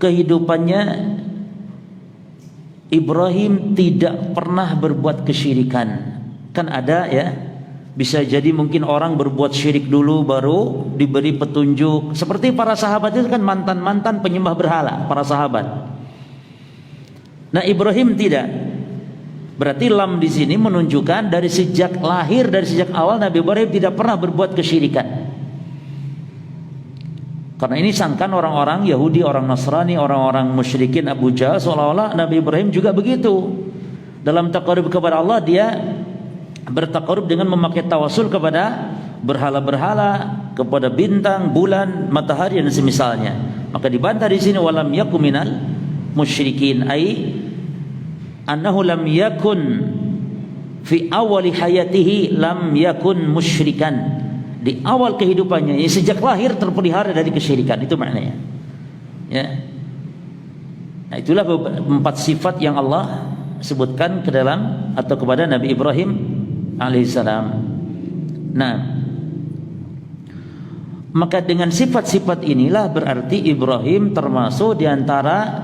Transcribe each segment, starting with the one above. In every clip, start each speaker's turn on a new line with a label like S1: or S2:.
S1: kehidupannya Ibrahim tidak pernah berbuat kesyirikan. Kan ada ya, bisa jadi mungkin orang berbuat syirik dulu baru diberi petunjuk. Seperti para sahabat itu kan mantan-mantan penyembah berhala, para sahabat. Nah, Ibrahim tidak. Berarti lam di sini menunjukkan dari sejak lahir, dari sejak awal Nabi Ibrahim tidak pernah berbuat kesyirikan. Karena ini sangkan orang-orang Yahudi, orang Nasrani, orang-orang musyrikin Abu Jahal seolah-olah Nabi Ibrahim juga begitu. Dalam taqarrub kepada Allah dia bertaqarrub dengan memakai tawasul kepada berhala-berhala, kepada bintang, bulan, matahari dan semisalnya. Maka dibantah di sini walam yakum minal musyrikin, ai annahu lam yakun fi awali hayatihi lam yakun musyrikan. Di awal kehidupannya, ya, sejak lahir terpelihara dari kesyirikan, itu maknanya. Ya. Nah, itulah 4 sifat yang Allah sebutkan ke dalam atau kepada Nabi Ibrahim alaihissalam. Nah, maka dengan sifat-sifat inilah berarti Ibrahim termasuk di antara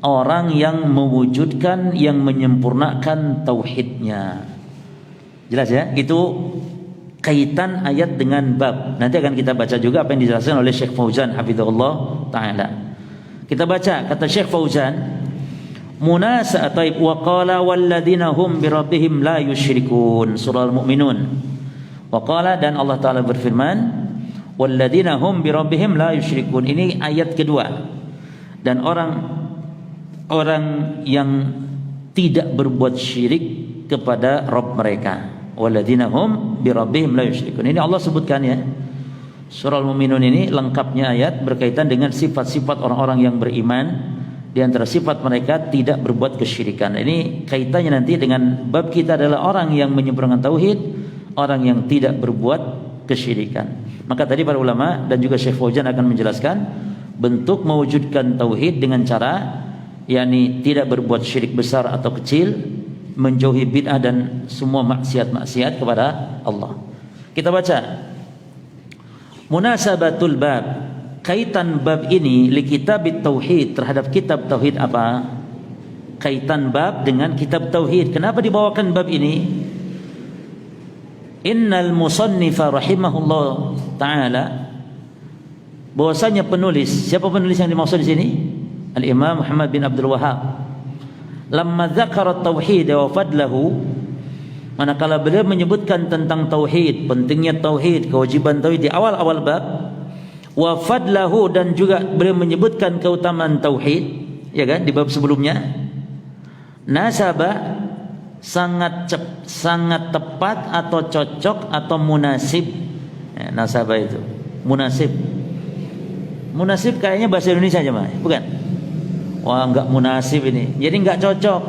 S1: orang yang mewujudkan, yang menyempurnakan tauhidnya. Jelas ya? Itu kaitan ayat dengan bab. Nanti akan kita baca juga apa yang dijelaskan oleh Syekh Fauzan hafizahullah taala. Kita baca kata Syekh Fauzan, munasa'ataib wa qala walladzina hum bi rabbihim la yusyrikun, surah Al-Mu'minun. Wa qala, dan Allah taala berfirman, walladzina hum bi rabbihim la yusyrikun. Ini ayat kedua. Dan orang yang tidak berbuat syirik kepada Rabb mereka. Walladzina hum bi rabbihim la yusyrikun. Ini Allah sebutkan ya. Surah Al-Mu'minun ini lengkapnya ayat berkaitan dengan sifat-sifat orang-orang yang beriman. Di antara sifat mereka tidak berbuat kesyirikan. Ini kaitannya nanti dengan bab kita adalah orang yang menyempurnakan tauhid, orang yang tidak berbuat kesyirikan. Maka tadi para ulama dan juga Syekh Fauzan akan menjelaskan bentuk mewujudkan tauhid dengan cara yakni tidak berbuat syirik besar atau kecil, menjauhi bid'ah dan semua maksiat-maksiat kepada Allah. Kita baca munasabatul bab, kaitan bab ini li kitabit tauhid, terhadap kitab tauhid. Apa kaitan bab dengan kitab tauhid? Kenapa dibawakan bab ini? Innal musannifa rahimahullah taala, bahwasanya penulis, siapa penulis yang dimaksud di sini? Al-Imam Muhammad bin Abdul Wahhab. Lamma dzakara tauhid wa fadlahu, manakala beliau menyebutkan tentang tauhid, pentingnya tauhid, kewajiban tauhid di awal-awal bab, wa fadlahu, dan juga beliau menyebutkan keutamaan tauhid, ya kan, di bab sebelumnya. Nasaba, sangat tepat atau cocok atau munasib. Ya, nasaba itu munasib. Munasib kayaknya bahasa Indonesia aja mah, bukan? Wah, enggak munasib ini. Jadi enggak cocok.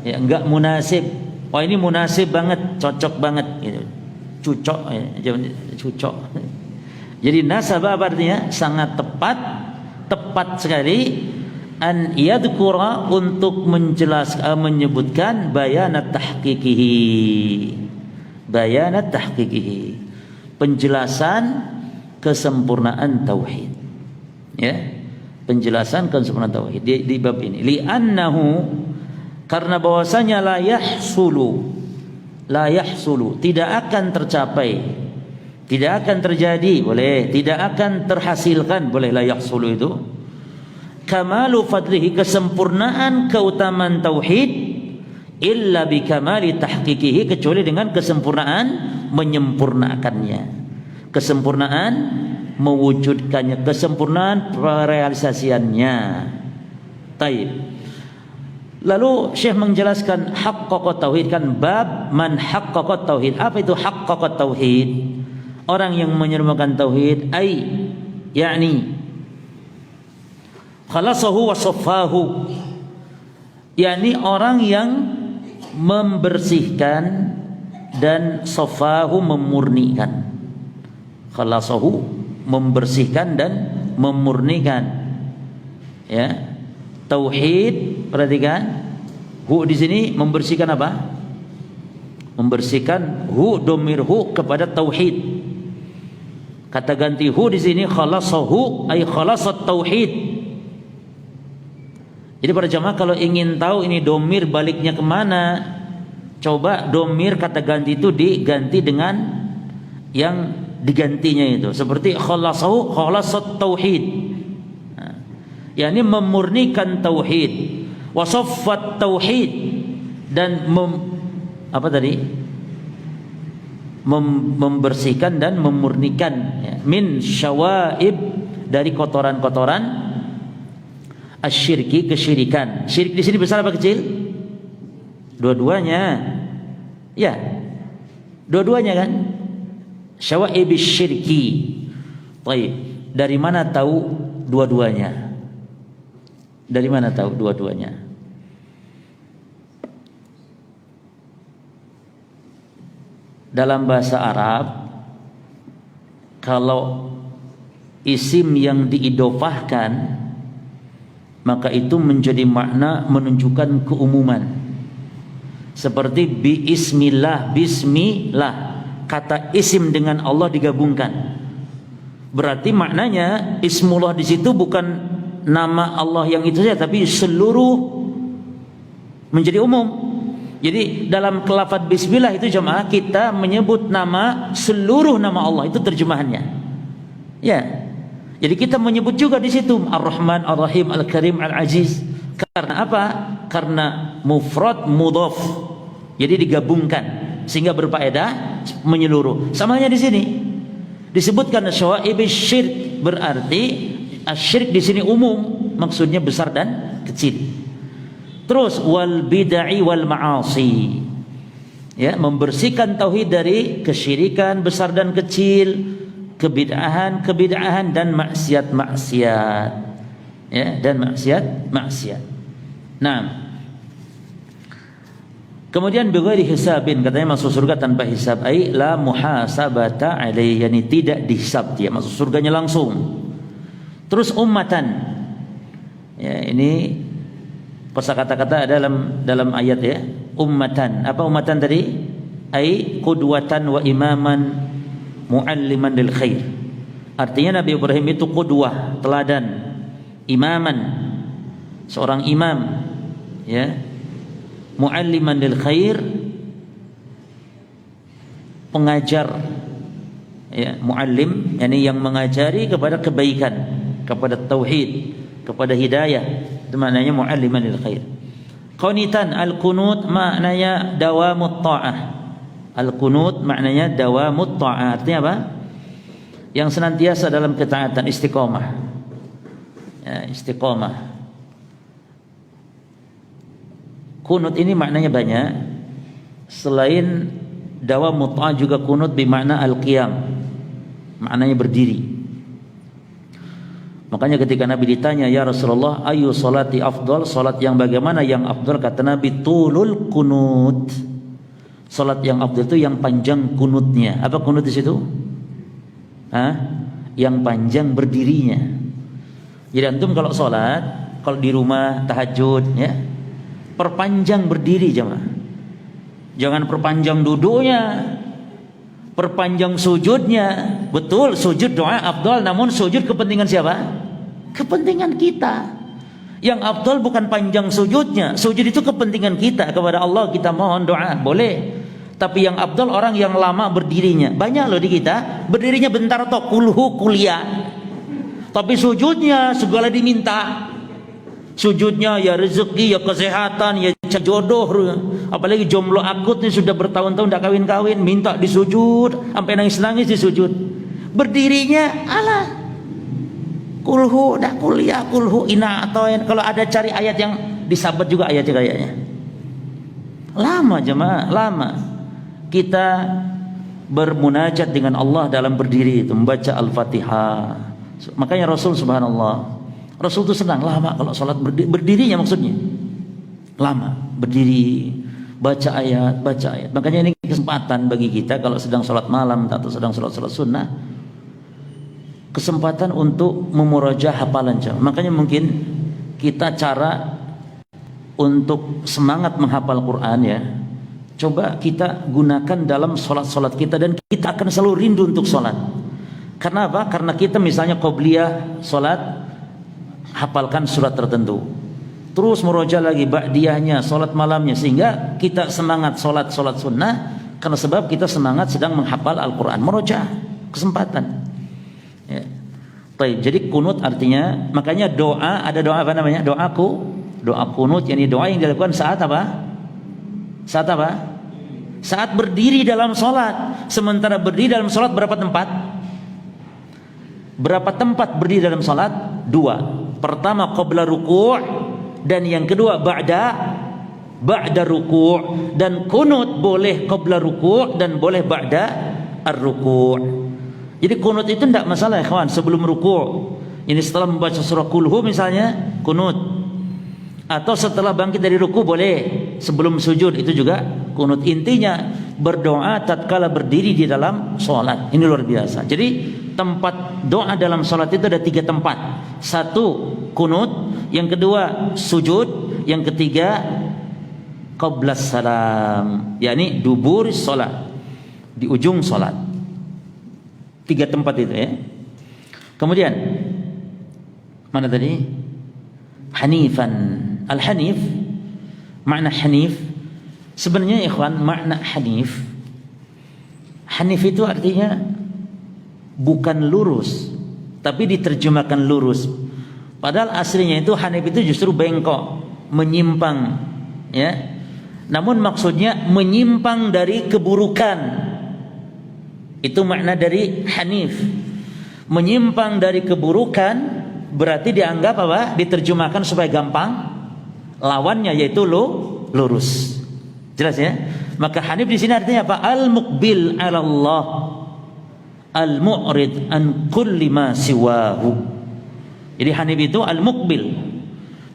S1: Ya, enggak munasib. Wah, ini munasib banget, cocok banget gitu. Cucok ya, cucok. Jadi nasabah artinya sangat tepat sekali, an yadhkura, untuk menjelaskan, menyebutkan bayanat tahqiqihi, penjelasan kesempurnaan tauhid. Ya. Penjelasan kesempurnaan tauhid di bab ini. Li'annahu, karena bahwasanya la yahsulu, tidak akan tercapai, tidak akan terjadi, boleh, tidak akan terhasilkan, boleh, la yahsulu itu kamalu fadlihi, kesempurnaan keutamaan tauhid, illa bi kamali tahqiqihi, kecuali dengan kesempurnaan menyempurnakannya, kesempurnaan mewujudkannya, kesempurnaan realisasiannya. Taib. Lalu Syekh menjelaskan haqqaqat tauhid, kan bab man haqqaqat tauhid. Apa itu haqqaqat tauhid? Orang yang menyempurnakan tauhid, ai yakni khalasahu wa saffahu, yakni orang yang membersihkan dan safahu, memurnikan. Khalasahu, membersihkan dan memurnikan. Ya. Tauhid, perhatikan. Hu di sini membersihkan apa? Membersihkan hu, domir hu kepada tauhid. Kata ganti hu di sini khalasahu ay khalasat tauhid. Jadi para jamaah kalau ingin tahu ini domir baliknya kemana, coba domir kata ganti itu diganti dengan yang digantinya itu. Seperti khalasahu khalasat tauhid. yakni memurnikan tauhid, wasaffat tauhid, dan membersihkan dan memurnikan ya, min syawaib, dari kotoran-kotoran asyirki, kesyirikan. Syirik di sini besar apa kecil? Dua-duanya. Ya. Dua-duanya kan? Syawaib syirki. Baik. Dari mana tahu dua-duanya? Dari mana tahu dua-duanya? Dalam bahasa Arab, kalau isim yang diidofahkan, maka itu menjadi makna menunjukkan keumuman. Seperti bismillah, bismillah, kata isim dengan Allah digabungkan. Berarti maknanya ismullah di situ bukan nama Allah yang itu saja, tapi seluruh menjadi umum. Jadi dalam lafaz bismillah itu jemaah kita menyebut nama seluruh nama Allah, itu terjemahannya. Ya. Jadi kita menyebut juga di situ Ar-Rahman, Ar-Rahim, Al-Karim, Al-Aziz. Karena apa? Karena mufrad mudhaf. Jadi digabungkan sehingga berfaedah menyeluruh. Samanya di sini disebutkan syawaib syirk, berarti asyirik di sini umum, maksudnya besar dan kecil. Terus wal bid'ah wal ma'asi. Ya, membersihkan tauhid dari kesyirikan besar dan kecil, kebid'ahan dan maksiat-maksiat. Ya, dan maksiat. Nah, kemudian bighairi hisabin, katanya masuk surga tanpa hisab, ai la muhasabata alaihi, yani tidak dihisab, dia masuk surganya langsung. Terus ummatan. Ya, ini kosakata-kata dalam ayat ya. Ummatan. Apa ummatan tadi? Ai qudwatan wa imaman mualliman lil khair. Artinya Nabi Ibrahim itu qudwah, teladan, imaman, seorang imam, ya, mualliman lil khair, pengajar, ya, muallim, yakni yang mengajari kepada kebaikan, kepada tauhid, kepada hidayah, itu maknanya mualliman lil khair. Qanitan, al-qunut maknanya dawamut ta'ah. Al-qunut maknanya dawamut ta'ah. Artinya apa? Yang senantiasa dalam ketaatan, istiqomah. Ya, istiqomah. Kunut ini maknanya banyak. Selain dawamut ta'ah juga kunut bermakna al-qiyam. Maknanya berdiri. Makanya ketika Nabi ditanya, ya Rasulullah, ayu salati afdal, salat yang bagaimana yang afdal? Kata Nabi, tulul kunut. Salat yang afdal itu yang panjang kunutnya. Apa kunut di situ? Yang panjang berdirinya. Jadi antum kalau salat, kalau di rumah tahajud, ya, perpanjang berdiri jemaah. Jangan perpanjang duduknya, perpanjang sujudnya. Betul, sujud doa afdal, namun sujud kepentingan siapa? Kepentingan kita. Yang afdal bukan panjang sujudnya. Sujud itu kepentingan kita kepada Allah, kita mohon doa, boleh. Tapi yang afdal orang yang lama berdirinya. Banyak loh di kita berdirinya bentar atau kuliah, tapi sujudnya segala diminta. Sujudnya ya rezeki, ya kesehatan, ya jodoh. Apalagi jomblo akut nih, sudah bertahun-tahun tidak kawin-kawin, minta disujud sampai nangis-nangis disujud. Berdirinya alah kulhu, dah kuliah kulhu ina, atau kalau ada cari ayat yang disabat juga ayatnya kayaknya. Lama jemaah, lama. Kita bermunajat dengan Allah dalam berdiri itu, membaca Al-Fatihah. Makanya Rasul, subhanallah, Rasul itu senang lama kalau sholat berdirinya, maksudnya lama berdiri, baca ayat. Makanya ini kesempatan bagi kita kalau sedang sholat malam atau sedang sholat sunnah, kesempatan untuk memurajaah hafalan. Makanya mungkin kita cara untuk semangat menghafal Quran ya, coba kita gunakan dalam sholat kita, dan kita akan selalu rindu untuk sholat. Karena apa? Karena kita misalnya qobliyah salat hafalkan surat tertentu, terus murojaah lagi ba'diyahnya, salat malamnya, sehingga kita semangat salat sunnah karena sebab kita semangat sedang menghafal Al-Quran, murojaah, kesempatan. Ya. Baik, jadi kunut artinya, makanya doa, ada doa apa namanya? Doa kunut, yakni doa yang dilakukan saat apa? Saat apa? Saat berdiri dalam salat. Sementara berdiri dalam salat berapa tempat? Berapa tempat berdiri dalam salat? 2. Pertama qabla ruku', dan yang kedua ba'da ruku'. Dan kunut boleh qabla ruku' dan boleh ba'da ar-ruku'. Jadi kunut itu tidak masalah ya kawan, sebelum ruku'. Ini setelah membaca surah Qul Hu misalnya, kunut. Atau setelah bangkit dari ruku' boleh, sebelum sujud itu juga kunut. Intinya berdoa tatkala berdiri di dalam salat. Ini luar biasa. Jadi tempat doa dalam salat itu ada 3 tempat. 1 kunut, yang kedua sujud, yang ketiga qablas salam, yakni dubur salat, di ujung salat. 3 tempat itu ya. Kemudian mana tadi? Hanifan. Al-hanif, makna hanif sebenarnya ikhwan, makna hanif itu artinya bukan lurus, tapi diterjemahkan lurus. Padahal aslinya itu hanif itu justru bengkok, menyimpang ya. Namun maksudnya menyimpang dari keburukan. Itu makna dari hanif. Menyimpang dari keburukan berarti dianggap apa? Diterjemahkan supaya gampang. Lawannya yaitu lurus. Jelas ya? Maka hanif di sini artinya apa? Al-muqbil 'ala Allah, al-mu'rid an kulli ma siwahu. Jadi hanif itu al-muqbil,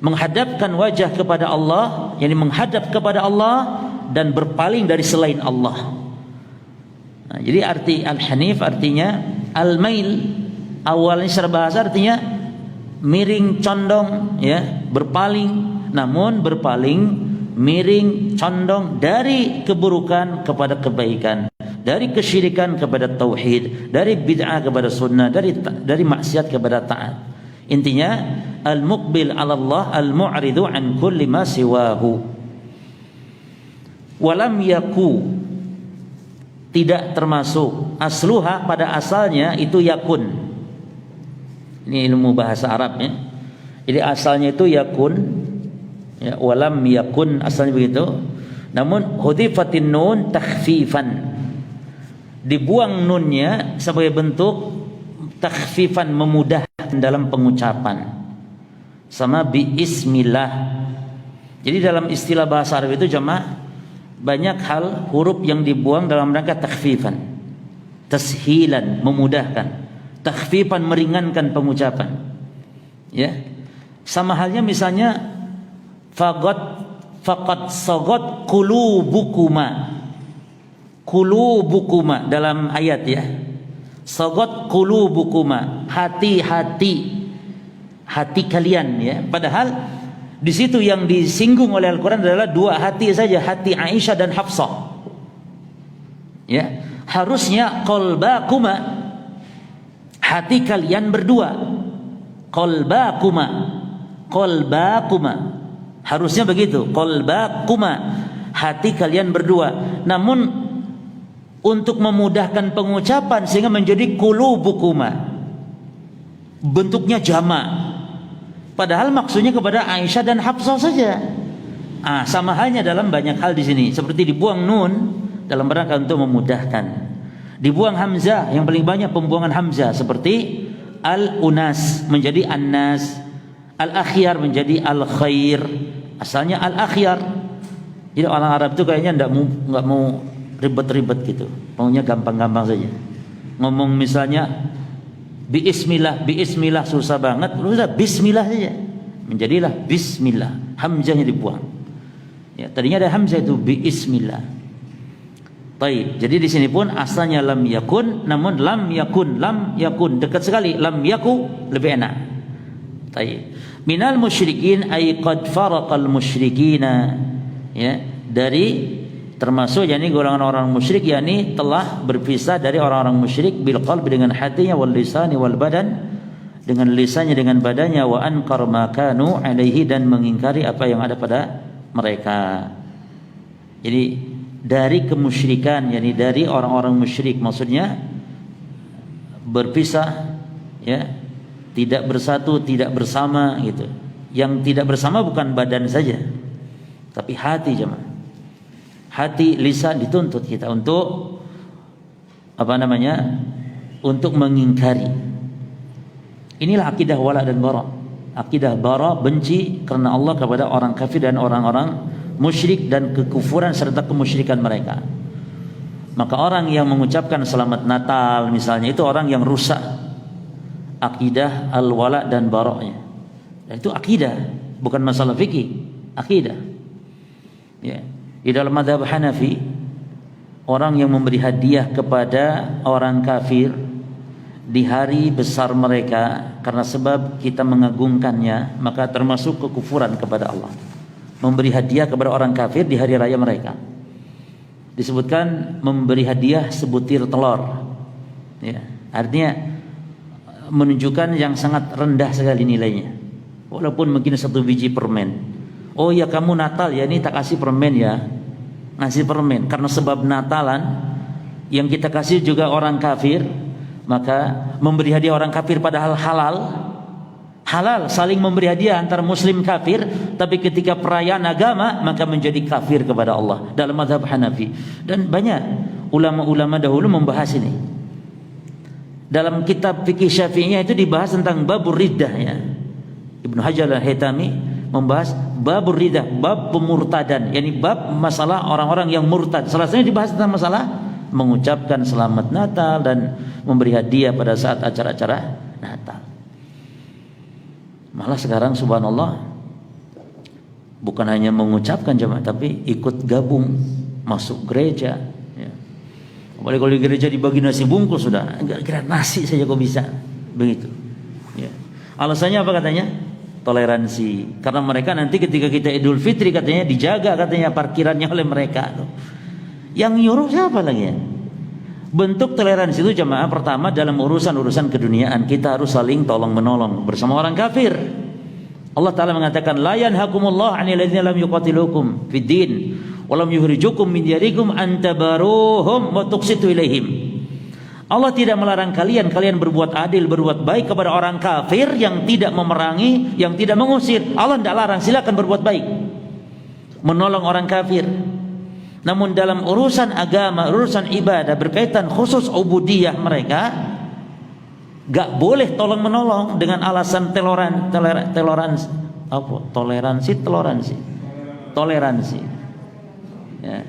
S1: menghadapkan wajah kepada Allah, yakni menghadap kepada Allah dan berpaling dari selain Allah. Nah, jadi arti al-hanif artinya al-mail. Awalnya secara bahasa artinya miring, condong ya, berpaling. Namun berpaling, miring, condong dari keburukan kepada kebaikan, dari kesyirikan kepada tauhid, dari bid'ah kepada sunnah, dari maksiat kepada taat. Intinya al-muqbil 'ala Allah, al-mu'ridu an kulli ma siwahu. Walam yaku, tidak termasuk. Asluha, pada asalnya itu yakun. Ini ilmu bahasa Arab ya. Jadi asalnya itu yakun ya, walam yakun asalnya begitu. Namun hudifatin nun takhfifan, dibuang nunnya sebagai bentuk takhfifan, memudahkan dalam pengucapan. Sama biismillah. Jadi dalam istilah bahasa Arab itu jemaah banyak hal huruf yang dibuang dalam rangka takhfifan, tashilan, memudahkan, takhfifan, meringankan pengucapan ya. Sama halnya misalnya faqad sagat qulubukuma dalam ayat ya. Sagat qulubukuma, hati kalian ya. Padahal di situ yang disinggung oleh Al-Quran adalah 2 hati saja, hati Aisyah dan Hafsah ya. Harusnya qalbakuma, hati kalian berdua. Qalbakuma, harusnya begitu. Qalbakuma, hati kalian berdua. Namun untuk memudahkan pengucapan sehingga menjadi qulubukuma, bentuknya jamak. Padahal maksudnya kepada Aisyah dan Hafsah saja. Sama halnya dalam banyak hal di sini. Seperti dibuang nun dalam rangka untuk memudahkan. Dibuang hamzah, yang paling banyak pembuangan hamzah, seperti al-unas menjadi an-nas, al-akhyar menjadi al-khair. Asalnya al-akhyar. Jadi orang Arab itu kayaknya enggak mau ribet-ribet gitu. Maunya gampang-gampang saja. Ngomong misalnya Bismillah susah banget, udah bismillah saja. Menjadilah bismillah, hamzahnya dibuang. Ya, tadinya ada hamzah itu bismillah. Baik, jadi di sini pun asalnya lam yakun, namun lam yakun dekat sekali, lam yaku lebih enak. Baik. Minal musyrikin ay qad faraqal musyrikina, ya, dari termasuk yakni golongan orang musyrik, yakni telah berpisah dari orang-orang musyrik bil qalbi, dengan hatinya, wal lisani wal badan, dengan lisannya, dengan badannya, wa ankar ma kanu alaihi, dan mengingkari apa yang ada pada mereka. Jadi dari kemusyrikan, yakni dari orang-orang musyrik, maksudnya berpisah, ya, tidak bersatu, tidak bersama gitu. Yang tidak bersama bukan badan saja, tapi hati, jemaah. Hati, lisan dituntut kita untuk untuk mengingkari. Inilah akidah wala dan bara. Akidah bara, benci karena Allah kepada orang kafir dan orang-orang musyrik dan kekufuran serta kemusyrikan mereka. Maka orang yang mengucapkan selamat Natal misalnya, itu orang yang rusak akidah al-wala dan bara'nya. Dan itu akidah, bukan masalah fikih, akidah. Ya. Di dalam mazhab Hanafi, orang yang memberi hadiah kepada orang kafir di hari besar mereka karena sebab kita mengagungkannya, maka termasuk kekufuran kepada Allah. Memberi hadiah kepada orang kafir di hari raya mereka. Disebutkan memberi hadiah sebutir telur. Ya, artinya menunjukkan yang sangat rendah sekali nilainya. Walaupun mungkin 1 biji permen. Oh ya, kamu Natal ya, ini tak kasih permen ya, ngasih permen karena sebab Natalan yang kita kasih juga orang kafir. Maka memberi hadiah orang kafir padahal halal saling memberi hadiah antar muslim kafir, tapi ketika perayaan agama maka menjadi kafir kepada Allah dalam mazhab Hanafi. Dan banyak ulama-ulama dahulu membahas ini. Dalam kitab fikih Syafi'iyah itu dibahas tentang babur riddah, ya. Ibnu Hajar al-Haytami membahas babur riddah, bab pemurtadan, yakni bab masalah orang-orang yang murtad. Salah satunya dibahas tentang masalah mengucapkan selamat Natal dan memberi hadiah pada saat acara-acara Natal. Malah sekarang subhanallah, bukan hanya mengucapkan jemaah, tapi ikut gabung masuk gereja, ya. Apalagi kalau di gereja dibagi nasi bungkus, sudah enggak kira nasi saja kok bisa begitu, ya. Alasannya apa katanya? Toleransi. Karena mereka nanti ketika kita Idul Fitri katanya dijaga katanya parkirannya oleh mereka. Yang nyuruh siapa lagi ya? Bentuk toleransi itu jemaah, pertama dalam urusan-urusan keduniaan kita harus saling tolong menolong bersama orang kafir. Allah Ta'ala mengatakan la yanhakumullah 'anil ladzina lam yuqatilukum fid din wa lam yukhrijukum min diyarikum an tabaruhum wa tuqsitu ilaihim. Allah tidak melarang kalian berbuat adil, berbuat baik kepada orang kafir yang tidak memerangi, yang tidak mengusir. Allah tidak larang, silakan berbuat baik, menolong orang kafir. Namun dalam urusan agama, urusan ibadah berkaitan khusus ubudiyah mereka, gak boleh tolong menolong dengan alasan toleransi. Ya.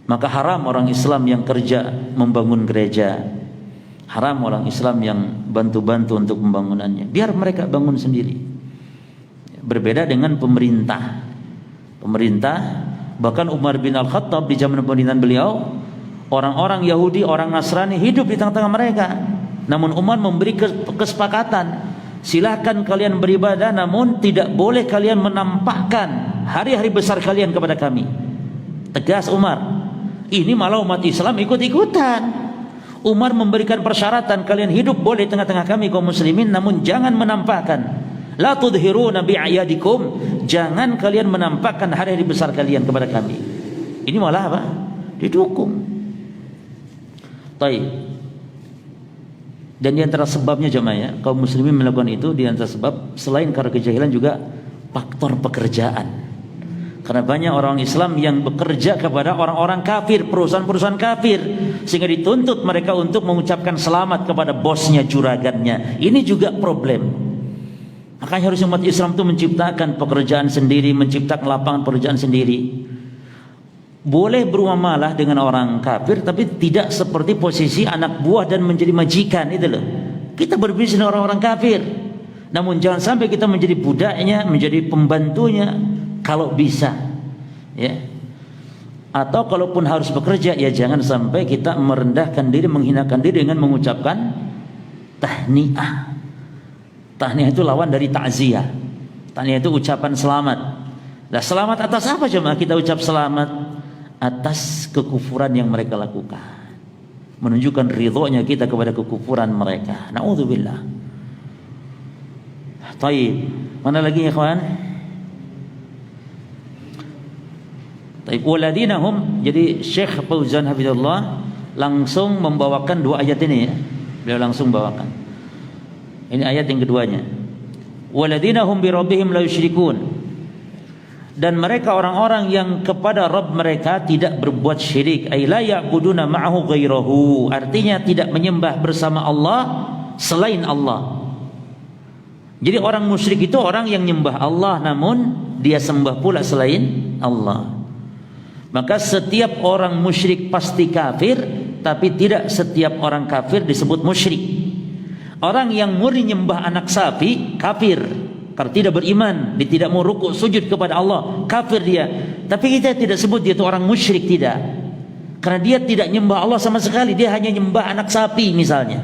S1: Maka haram orang Islam yang kerja membangun gereja, haram orang Islam yang bantu-bantu untuk pembangunannya. Biar mereka bangun sendiri. Berbeda dengan pemerintah. Bahkan Umar bin Al-Khattab di zaman pemerintahan beliau, orang-orang Yahudi, orang Nasrani hidup di tengah-tengah mereka. Namun Umar memberi kesepakatan, silakan kalian beribadah, namun tidak boleh kalian menampakkan hari-hari besar kalian kepada kami. Tegas Umar. Ini malah umat Islam ikut-ikutan. Umar memberikan persyaratan, kalian hidup boleh tengah-tengah kami kaum muslimin, namun jangan menampakkan. La tudhiruna bi'ayadikum, jangan kalian menampakkan hari-hari besar kalian kepada kami. Ini malah apa? Didukung. Baik. Dan di antara sebabnya jemaah, ya, kaum muslimin melakukan itu di antara sebab selain karena kejahilan juga faktor pekerjaan. Karena banyak orang Islam yang bekerja kepada orang-orang kafir, perusahaan-perusahaan kafir, sehingga dituntut mereka untuk mengucapkan selamat kepada bosnya, juragannya. Ini juga problem. Makanya harus umat Islam itu menciptakan pekerjaan sendiri, menciptakan lapangan pekerjaan sendiri. Boleh bermuamalah dengan orang kafir, tapi tidak seperti posisi anak buah dan menjadi majikan, itu loh. Kita berbisnis dengan orang-orang kafir, namun jangan sampai kita menjadi budaknya, menjadi pembantunya. Kalau bisa, ya. Atau kalaupun harus bekerja, ya jangan sampai kita merendahkan diri, menghinakan diri dengan mengucapkan tahniah. Tahniah itu lawan dari takziah. Tahniah itu ucapan selamat. Nah, selamat atas apa jemaah kita ucap selamat? atas kekufuran yang mereka lakukan, menunjukkan ridhonya kita kepada kekufuran mereka. Na'udzubillah. Taib, mana lagi ya kawan? Taib, waladina hum. Jadi Syekh Fauzan hafizallah langsung membawakan dua ayat ini ya. Beliau langsung bawakan. Ini ayat yang keduanya. Waladina hum bi rabbihim la yusyrikun. Dan mereka orang-orang yang kepada Rabb mereka tidak berbuat syirik. Ay la ya'buduna ma'ahu ghairahu. Artinya tidak menyembah bersama Allah selain Allah. Jadi orang musyrik itu orang yang nyembah Allah namun dia sembah pula selain Allah. Maka setiap orang musyrik pasti kafir, tapi tidak setiap orang kafir disebut musyrik. Orang yang murni nyembah anak sapi kafir, karena tidak beriman, dia tidak mau rukuk sujud kepada Allah, kafir dia. Tapi kita tidak sebut dia itu orang musyrik, tidak. Karena dia tidak nyembah Allah sama sekali, dia hanya nyembah anak sapi misalnya.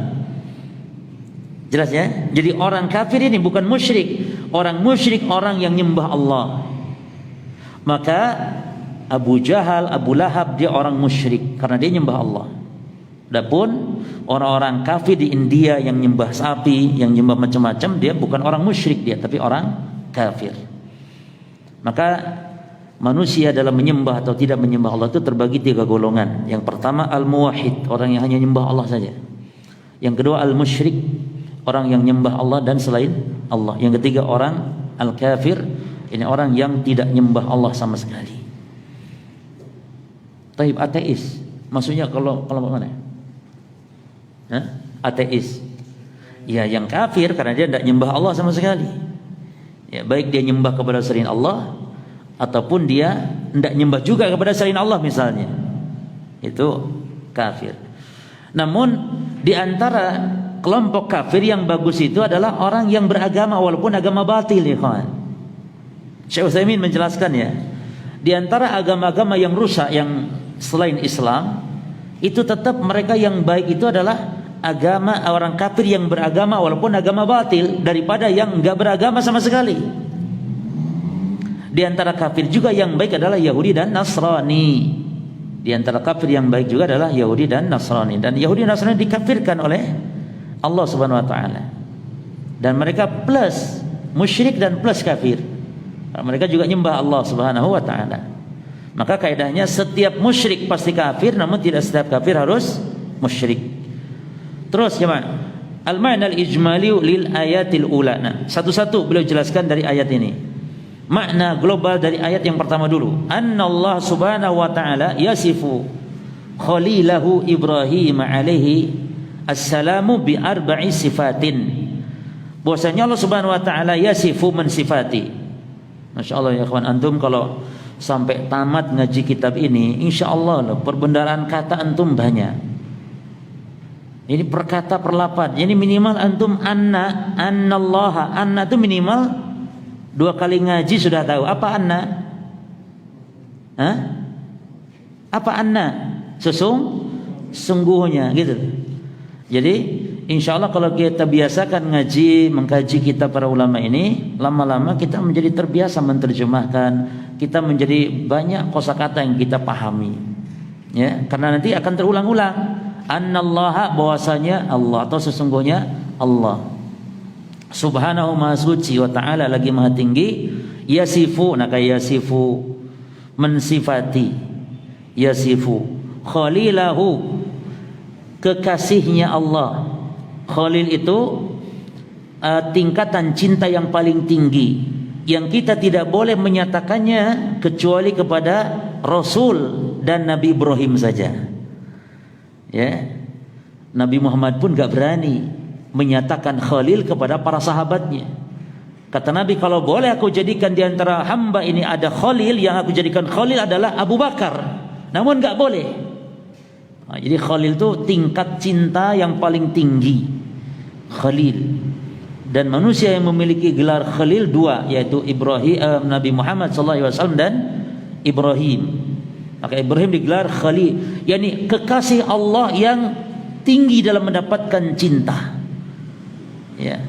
S1: Jelas ya? Jadi orang kafir ini bukan musyrik. Orang musyrik orang yang nyembah Allah. Maka Abu Jahal, Abu Lahab dia orang musyrik karena dia nyembah Allah. Adapun orang-orang kafir di India yang nyembah sapi, yang nyembah macam-macam, dia bukan orang musyrik dia, tapi orang kafir. Maka manusia dalam menyembah atau tidak menyembah Allah itu terbagi tiga golongan. Yang pertama al-muwahhid, orang yang hanya nyembah Allah saja. Yang kedua al-musyrik, orang yang nyembah Allah dan selain Allah. Yang ketiga orang al-kafir, ini orang yang tidak nyembah Allah sama sekali. Taib, ateis, maksudnya kalau mana? Hah? Ateis. Ya, yang kafir karena dia tidak nyembah Allah sama sekali. Ya, baik dia nyembah kepada selain Allah ataupun dia tidak nyembah juga kepada selain Allah misalnya. Itu kafir. Namun di antara kelompok kafir yang bagus itu adalah orang yang beragama walaupun agama batil ya kawan. Syekh Utsaimin menjelaskan ya, di antara agama-agama yang rusak yang selain Islam itu tetap mereka yang baik itu adalah agama orang kafir yang beragama walaupun agama batil daripada yang enggak beragama sama sekali. Di antara kafir juga yang baik adalah Yahudi dan Nasrani. Di antara kafir yang baik juga adalah Yahudi dan Nasrani. Dan Yahudi dan Nasrani dikafirkan oleh Allah Subhanahu wa taala. Dan mereka plus musyrik dan plus kafir. Mereka juga nyembah Allah Subhanahu wa taala. Maka kaidahnya setiap musyrik pasti kafir, namun tidak setiap kafir harus musyrik. Terus gimana? Al-ma'na al-ijmali lil ayatil ula. Nah, satu-satu beliau jelaskan dari ayat ini. Makna global dari ayat yang pertama dulu. Anna Allah Subhanahu wa taala yasifu khalilahu Ibrahim alaihi assalamu bi arba'i sifatin. Bahwasanya Allah Subhanahu wa taala yasifu mensifati. Masyaallah ya kawan, antum kalau sampai tamat ngaji kitab ini, insyaallah perbendaharaan kata antum banyak. Ini perkata perlapan. Ini minimal antum annallaha. Anna itu minimal 2 kali ngaji sudah tahu. Apa anna? Hah? Apa anna? Sungguhnya gitu. Jadi insya Allah kalau kita biasakan ngaji, mengkaji kitab para ulama ini, lama-lama kita menjadi terbiasa menerjemahkan. Kita menjadi banyak kosakata yang kita pahami. Ya, karena nanti akan terulang-ulang. Annallaha, bahwasanya Allah atau sesungguhnya Allah Subhanahu maha suci wa ta'ala lagi maha tinggi. Yasifu, nah kayak yasifu mensifati, yasifu khalilahu kekasihnya Allah. Khalil itu tingkatan cinta yang paling tinggi yang kita tidak boleh menyatakannya kecuali kepada Rasul dan Nabi Ibrahim saja. Ya, Nabi Muhammad pun gak berani menyatakan Khalil kepada para sahabatnya. Kata Nabi, kalau boleh aku jadikan di antara hamba ini ada Khalil, yang aku jadikan Khalil adalah Abu Bakar. Namun gak boleh. Nah, jadi Khalil itu tingkat cinta yang paling tinggi, Khalil. Dan manusia yang memiliki gelar Khalil dua, yaitu Ibrahim, Nabi Muhammad SAW dan Ibrahim. Maka Ibrahim digelar Khalil, yakni kekasih Allah yang tinggi dalam mendapatkan cinta. Ya.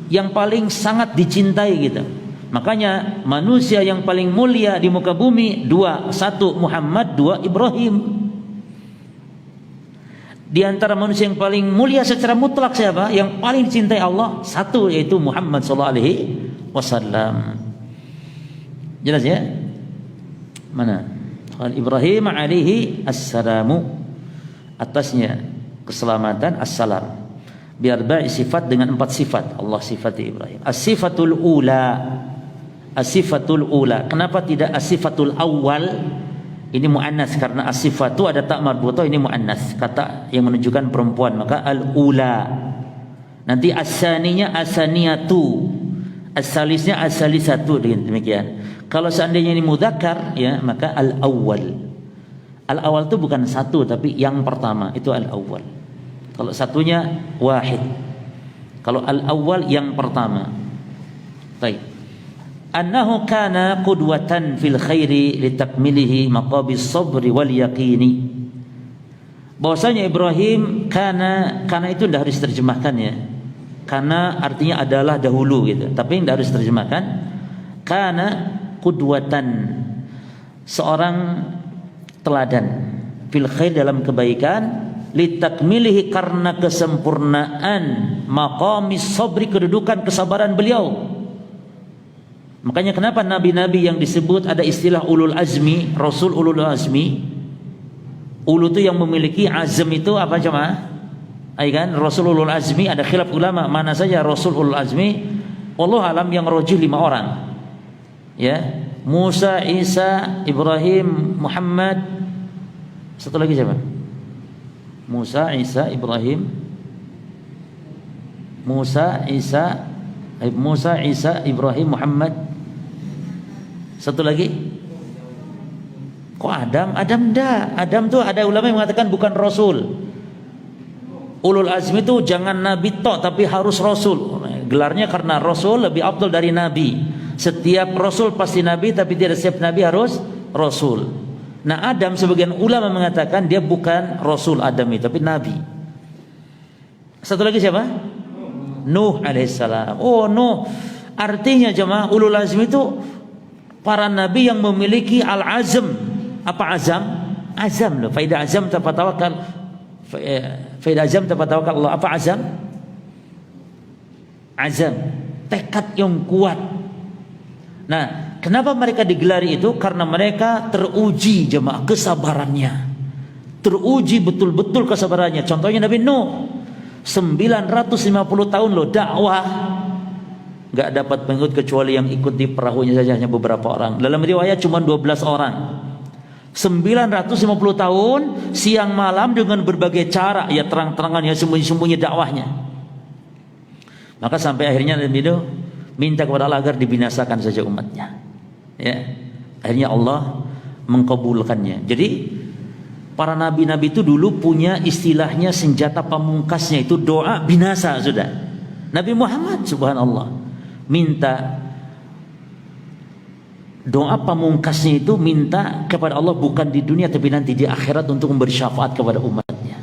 S1: Yang paling sangat dicintai gitu. Makanya manusia yang paling mulia di muka bumi dua, satu Muhammad, dua Ibrahim. Di antara manusia yang paling mulia secara mutlak siapa? Yang paling dicintai Allah, satu, yaitu Muhammad sallallahu alaihi wasallam. Jelas ya? Mana? Ibrahim alaihi assalamu, atasnya keselamatan, assalam. Biar baik sifat dengan 4 sifat Allah sifati Ibrahim. As-sifatul ula. As-sifatul ula. Kenapa tidak as-sifatul awal? Ini muannas karena as-sifatu ada tak marbutah, ini muannas, kata yang menunjukkan perempuan, maka al-ula. Nanti as-saninya as-saniyatu. As-salisnya as-salisatu, demikian. Kalau seandainya ini mudzakkar ya, maka al-awwal. Al-awwal itu bukan satu tapi yang pertama, itu al-awwal. Kalau satunya wahid. Kalau al-awwal yang pertama. Baik. Annahu kana qudwatan fil khairi litakmilihi maqabis sabri wal yaqini. Bahwasanya Ibrahim kana itu tidak harus diterjemahkan ya. Karena artinya adalah dahulu gitu. Tapi tidak harus diterjemahkan. Kana qudwatan, seorang teladan fil khair, dalam kebaikan, litakmilihi, karena kesempurnaan maqamis sabri, kedudukan kesabaran beliau. Makanya kenapa nabi-nabi yang disebut ada istilah ulul azmi, rasul ulul azmi. Ulu itu yang memiliki azm, itu apa jemaah? Kan rasul ulul azmi, ada khilaf ulama mana saja rasul ulul azmi. Wallahu alam yang rajih 5 orang. Ya, Musa, Isa, Ibrahim, Muhammad. Satu lagi siapa? Musa, Isa, Ibrahim, Musa, Isa, Ibrahim, Muhammad. Satu lagi. Kok Adam? Adam dah. Adam tuh ada ulama yang mengatakan bukan rasul. Ulul azmi itu jangan nabi tok tapi harus rasul. Gelarnya karena rasul lebih afdal dari nabi. Setiap rasul pasti nabi, tapi tidak setiap nabi harus rasul. Nah, Adam sebagian ulama mengatakan dia bukan rasul Adam itu, tapi nabi. Satu lagi siapa? Nuh alaihissalam. Oh, Nuh. Artinya jemaah, ulul azmi itu para nabi yang memiliki al-azm. Apa azam? Azam loh. Faidah azam tafatawakkal. Faidah azam tafatawakkal Allah. Apa azam? Azam. Tekad yang kuat. Nah, kenapa mereka digelari itu? Karena mereka teruji jemaah kesabarannya. Teruji betul-betul kesabarannya. Contohnya Nabi Nuh. 950 tahun loh dakwah. Gak dapat pengikut kecuali yang ikut di perahunya saja, hanya beberapa orang. Dalam riwayat cuma 12 orang. 950 tahun siang malam dengan berbagai cara, ya terang-terangan, ya sembunyi-sembunyi dakwahnya. Maka sampai akhirnya Nabi Nuh minta kepada Allah agar dibinasakan saja umatnya. Ya, akhirnya Allah mengkabulkannya. Jadi para nabi-nabi itu dulu punya istilahnya, senjata pamungkasnya itu doa binasa sudah. Nabi Muhammad subhanallah minta doa pamungkasnya itu, minta kepada Allah bukan di dunia tapi nanti di akhirat untuk memberi syafaat kepada umatnya.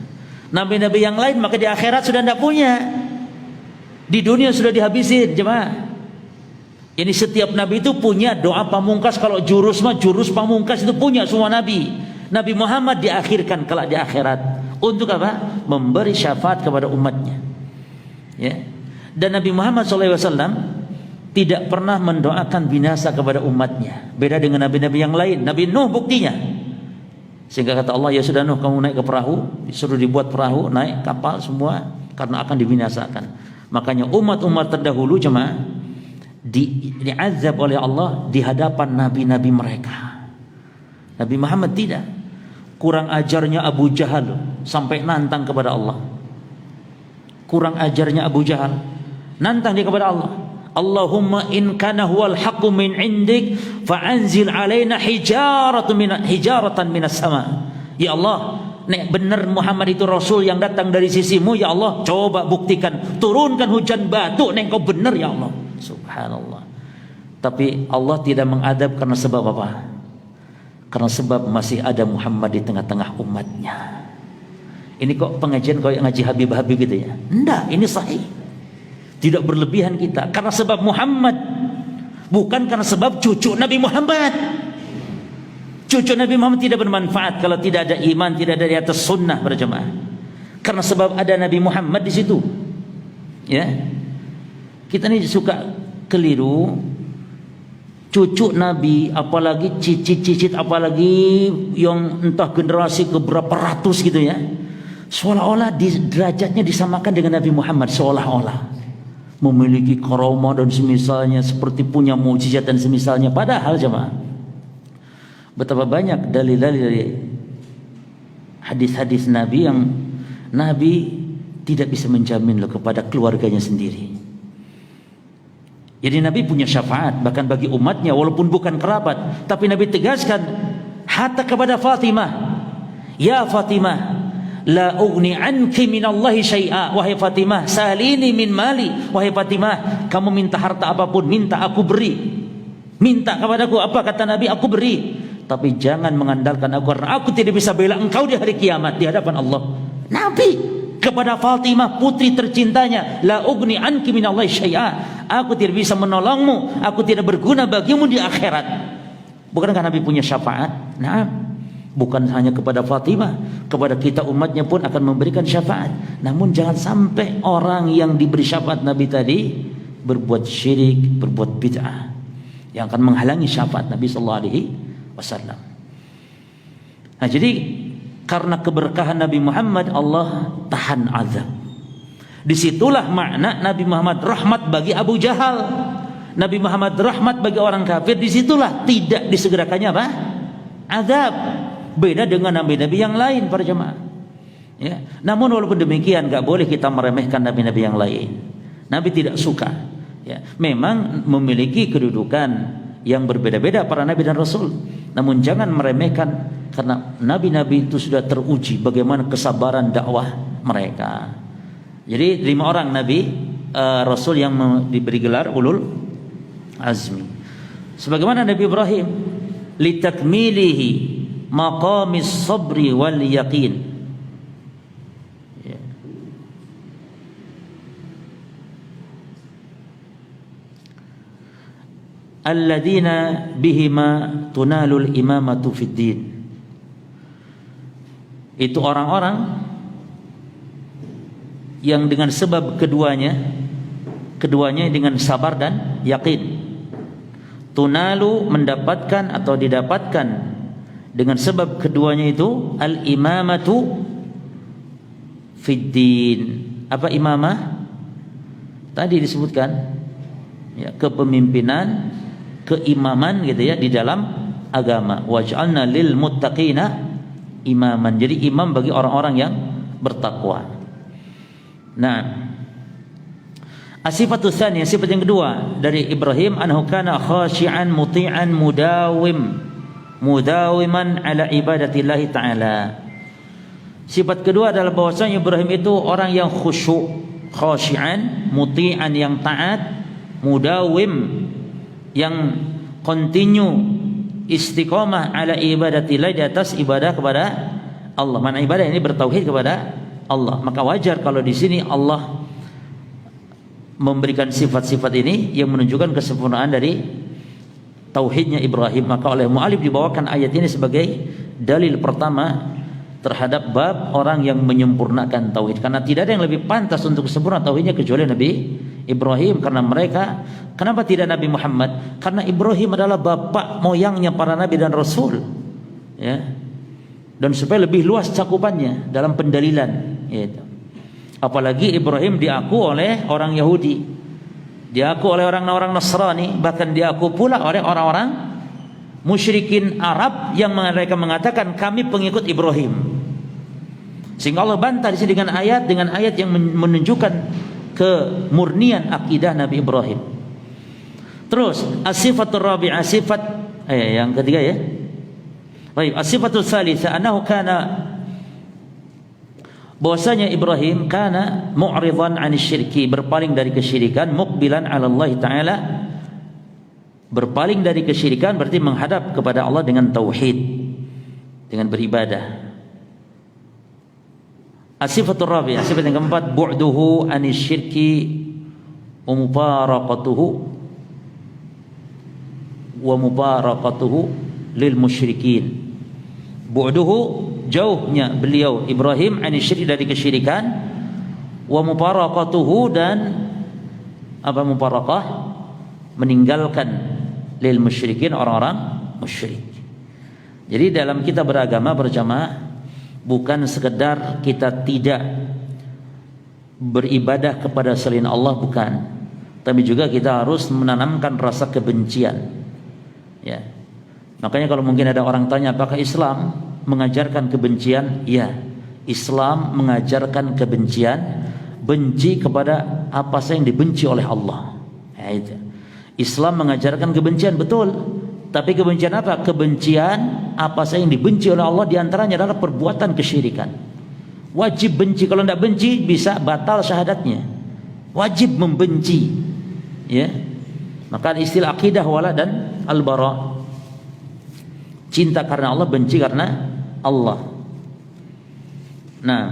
S1: Nabi-nabi yang lain maka di akhirat sudah tidak punya. Di dunia sudah dihabisin jemaah. Ini setiap nabi itu punya doa pamungkas. Kalau jurus pamungkas itu punya semua nabi. Nabi Muhammad diakhirkan kelak di akhirat untuk apa? Memberi syafaat kepada umatnya. Ya. Dan Nabi Muhammad SAW tidak pernah mendoakan binasa kepada umatnya. Beda dengan nabi-nabi yang lain. Nabi Nuh buktinya. Sehingga kata Allah, ya sudah Nuh, kamu naik ke perahu, disuruh dibuat perahu, naik kapal semua, karena akan dibinasakan. Makanya umat-umat terdahulu jemaah diazab oleh Allah di hadapan nabi-nabi mereka. Nabi Muhammad tidak. Kurang ajarnya Abu Jahal sampai nantang kepada Allah. Kurang ajarnya Abu Jahal, nantang dia kepada Allah. Allahumma in kana huwal haqqu min indik fa'anzil alaina hijaratan minas sama. Ya Allah, nek benar Muhammad itu rasul yang datang dari sisimu, ya Allah, coba buktikan, turunkan hujan batu nek kau benar ya Allah. Subhanallah. Tapi Allah tidak mengadab karena sebab apa? Karena sebab masih ada Muhammad di tengah-tengah umatnya. Ini kok pengajian kayak ngaji Habib-Habib gitu ya? Enggak, ini sahih. Tidak berlebihan kita. Karena sebab Muhammad Bukan karena sebab cucu Nabi Muhammad. Cucu Nabi Muhammad tidak bermanfaat kalau tidak ada iman, tidak ada di atas sunnah berjamaah. Karena sebab ada Nabi Muhammad di situ. Ya. Kita ini suka keliru. Cucu Nabi, apalagi cicit-cicit, apalagi yang entah generasi ke berapa ratus gitu ya. Seolah-olah derajatnya disamakan dengan Nabi Muhammad, seolah-olah memiliki karamah dan semisalnya, seperti punya mukjizat dan semisalnya. Padahal jemaah, betapa banyak dalil-dalil dari hadis-hadis Nabi yang Nabi tidak bisa menjamin loh kepada keluarganya sendiri. Jadi Nabi punya syafaat bahkan bagi umatnya walaupun bukan kerabat, tapi Nabi tegaskan hatta kepada Fatimah, ya Fatimah, la ugni anki minallahi syai'a. Wahai Fatimah, salini min mali. Wahai Fatimah, kamu minta harta apapun, minta aku beri. Minta kepadaku apa, kata Nabi, aku beri. Tapi jangan mengandalkan aku, karena aku tidak bisa bela engkau di hari kiamat di hadapan Allah. Nabi kepada Fatimah, putri tercintanya, la ugni anki minallahi syai'a. Aku tidak bisa menolongmu, aku tidak berguna bagimu di akhirat. Bukankah Nabi punya syafaat? Nah, bukan hanya kepada Fatimah, kepada kita umatnya pun akan memberikan syafaat. Namun jangan sampai orang yang diberi syafaat Nabi tadi berbuat syirik, berbuat bid'ah yang akan menghalangi syafaat Nabi sallallahu alaihi wasallam. Nah, jadi karena keberkahan Nabi Muhammad, Allah tahan azab. Disitulah makna Nabi Muhammad rahmat bagi Abu Jahal, Nabi Muhammad rahmat bagi orang kafir. Disitulah tidak disegerakannya apa? Azab. Beda dengan nabi-nabi yang lain para jemaah. Ya. Namun walaupun demikian, nggak boleh kita meremehkan nabi-nabi yang lain. Nabi tidak suka. Ya. Memang memiliki kedudukan yang berbeda-beda para nabi dan rasul. Namun jangan meremehkan, karena nabi-nabi itu sudah teruji bagaimana kesabaran dakwah mereka. Jadi 5 orang nabi rasul yang diberi gelar ulul azmi. Sebagaimana Nabi Ibrahim, litakmilihi maqamis sabri wal yaqin. Ya. Alladzina bihima tunalul imamatu fid din. Itu orang-orang yang dengan sebab keduanya dengan sabar dan yakin, tunalu mendapatkan atau didapatkan dengan sebab keduanya itu al-imamatu fid din. Apa imamah? Tadi disebutkan ya, kepemimpinan, keimaman gitu ya di dalam agama. Waj'alna lil muttaqina imaman. Jadi imam bagi orang-orang yang bertakwa. Nah, as-sifatu tsaniyah, sifat yang kedua dari Ibrahim, annahu kana khashi'an muti'an mudawiman ala ibadatillahi ta'ala. Sifat kedua adalah bahwasanya Ibrahim itu orang yang khusyuk, khashi'an, muti'an yang taat, mudawim yang continue, istiqamah ala ibadatillah, di atas ibadah kepada Allah. Mana ibadah ini bertauhid kepada Allah. Maka wajar kalau di sini Allah memberikan sifat-sifat ini yang menunjukkan kesempurnaan dari tauhidnya Ibrahim. Maka oleh mu'alif dibawakan ayat ini sebagai dalil pertama terhadap bab orang yang menyempurnakan tauhid, karena tidak ada yang lebih pantas untuk sempurna tauhidnya kecuali Nabi Ibrahim. Karena mereka, kenapa tidak Nabi Muhammad? Karena Ibrahim adalah bapak moyangnya para nabi dan rasul, ya. Dan supaya lebih luas cakupannya dalam pendalilan, gitu. Apalagi Ibrahim diaku oleh orang Yahudi, diaku oleh orang-orang Nasrani, bahkan diaku pula oleh orang-orang musyrikin Arab yang mereka mengatakan kami pengikut Ibrahim. Sehingga Allah bantah di sini dengan ayat yang menunjukkan kemurnian akidah Nabi Ibrahim. Terus as-sifatur rabi'ah, sifat yang ketiga ya. Baik, as-sifatul tsalitsah annahu kana, bahwasanya Ibrahim kana mu'ridan 'anil syirki, berpaling dari kesyirikan, muqbilan 'ala Allah taala, berpaling dari kesyirikan berarti menghadap kepada Allah dengan tauhid, dengan beribadah. As-sifatur rabi'ah, sifat yang keempat, bu'duhu 'anil syirki wa mufaraqatuhu wa mubarakatuhu lil musyrikin. Bu'duhu, jauhnya beliau Ibrahim ani syirik, dari kesyirikan, wa mubarakatuhu, dan apa mubarakah, meninggalkan lil musyrikin, orang-orang musyrik. Jadi dalam kita beragama berjamaah bukan sekedar kita tidak beribadah kepada selain Allah, bukan, tapi juga kita harus menanamkan rasa kebencian. Ya. Makanya kalau mungkin ada orang tanya apakah Islam mengajarkan kebencian? Ya, Islam mengajarkan kebencian, benci kepada apa saja yang dibenci oleh Allah. Ya, itu. Islam mengajarkan kebencian, betul. Tapi kebencian apa? Kebencian apa saja yang dibenci oleh Allah, diantaranya adalah perbuatan kesyirikan. Wajib benci. Kalau tidak benci bisa batal syahadatnya. Wajib membenci. Ya. Maka istilah akidah wala dan al-bara. Cinta karena Allah, benci karena Allah. Nah,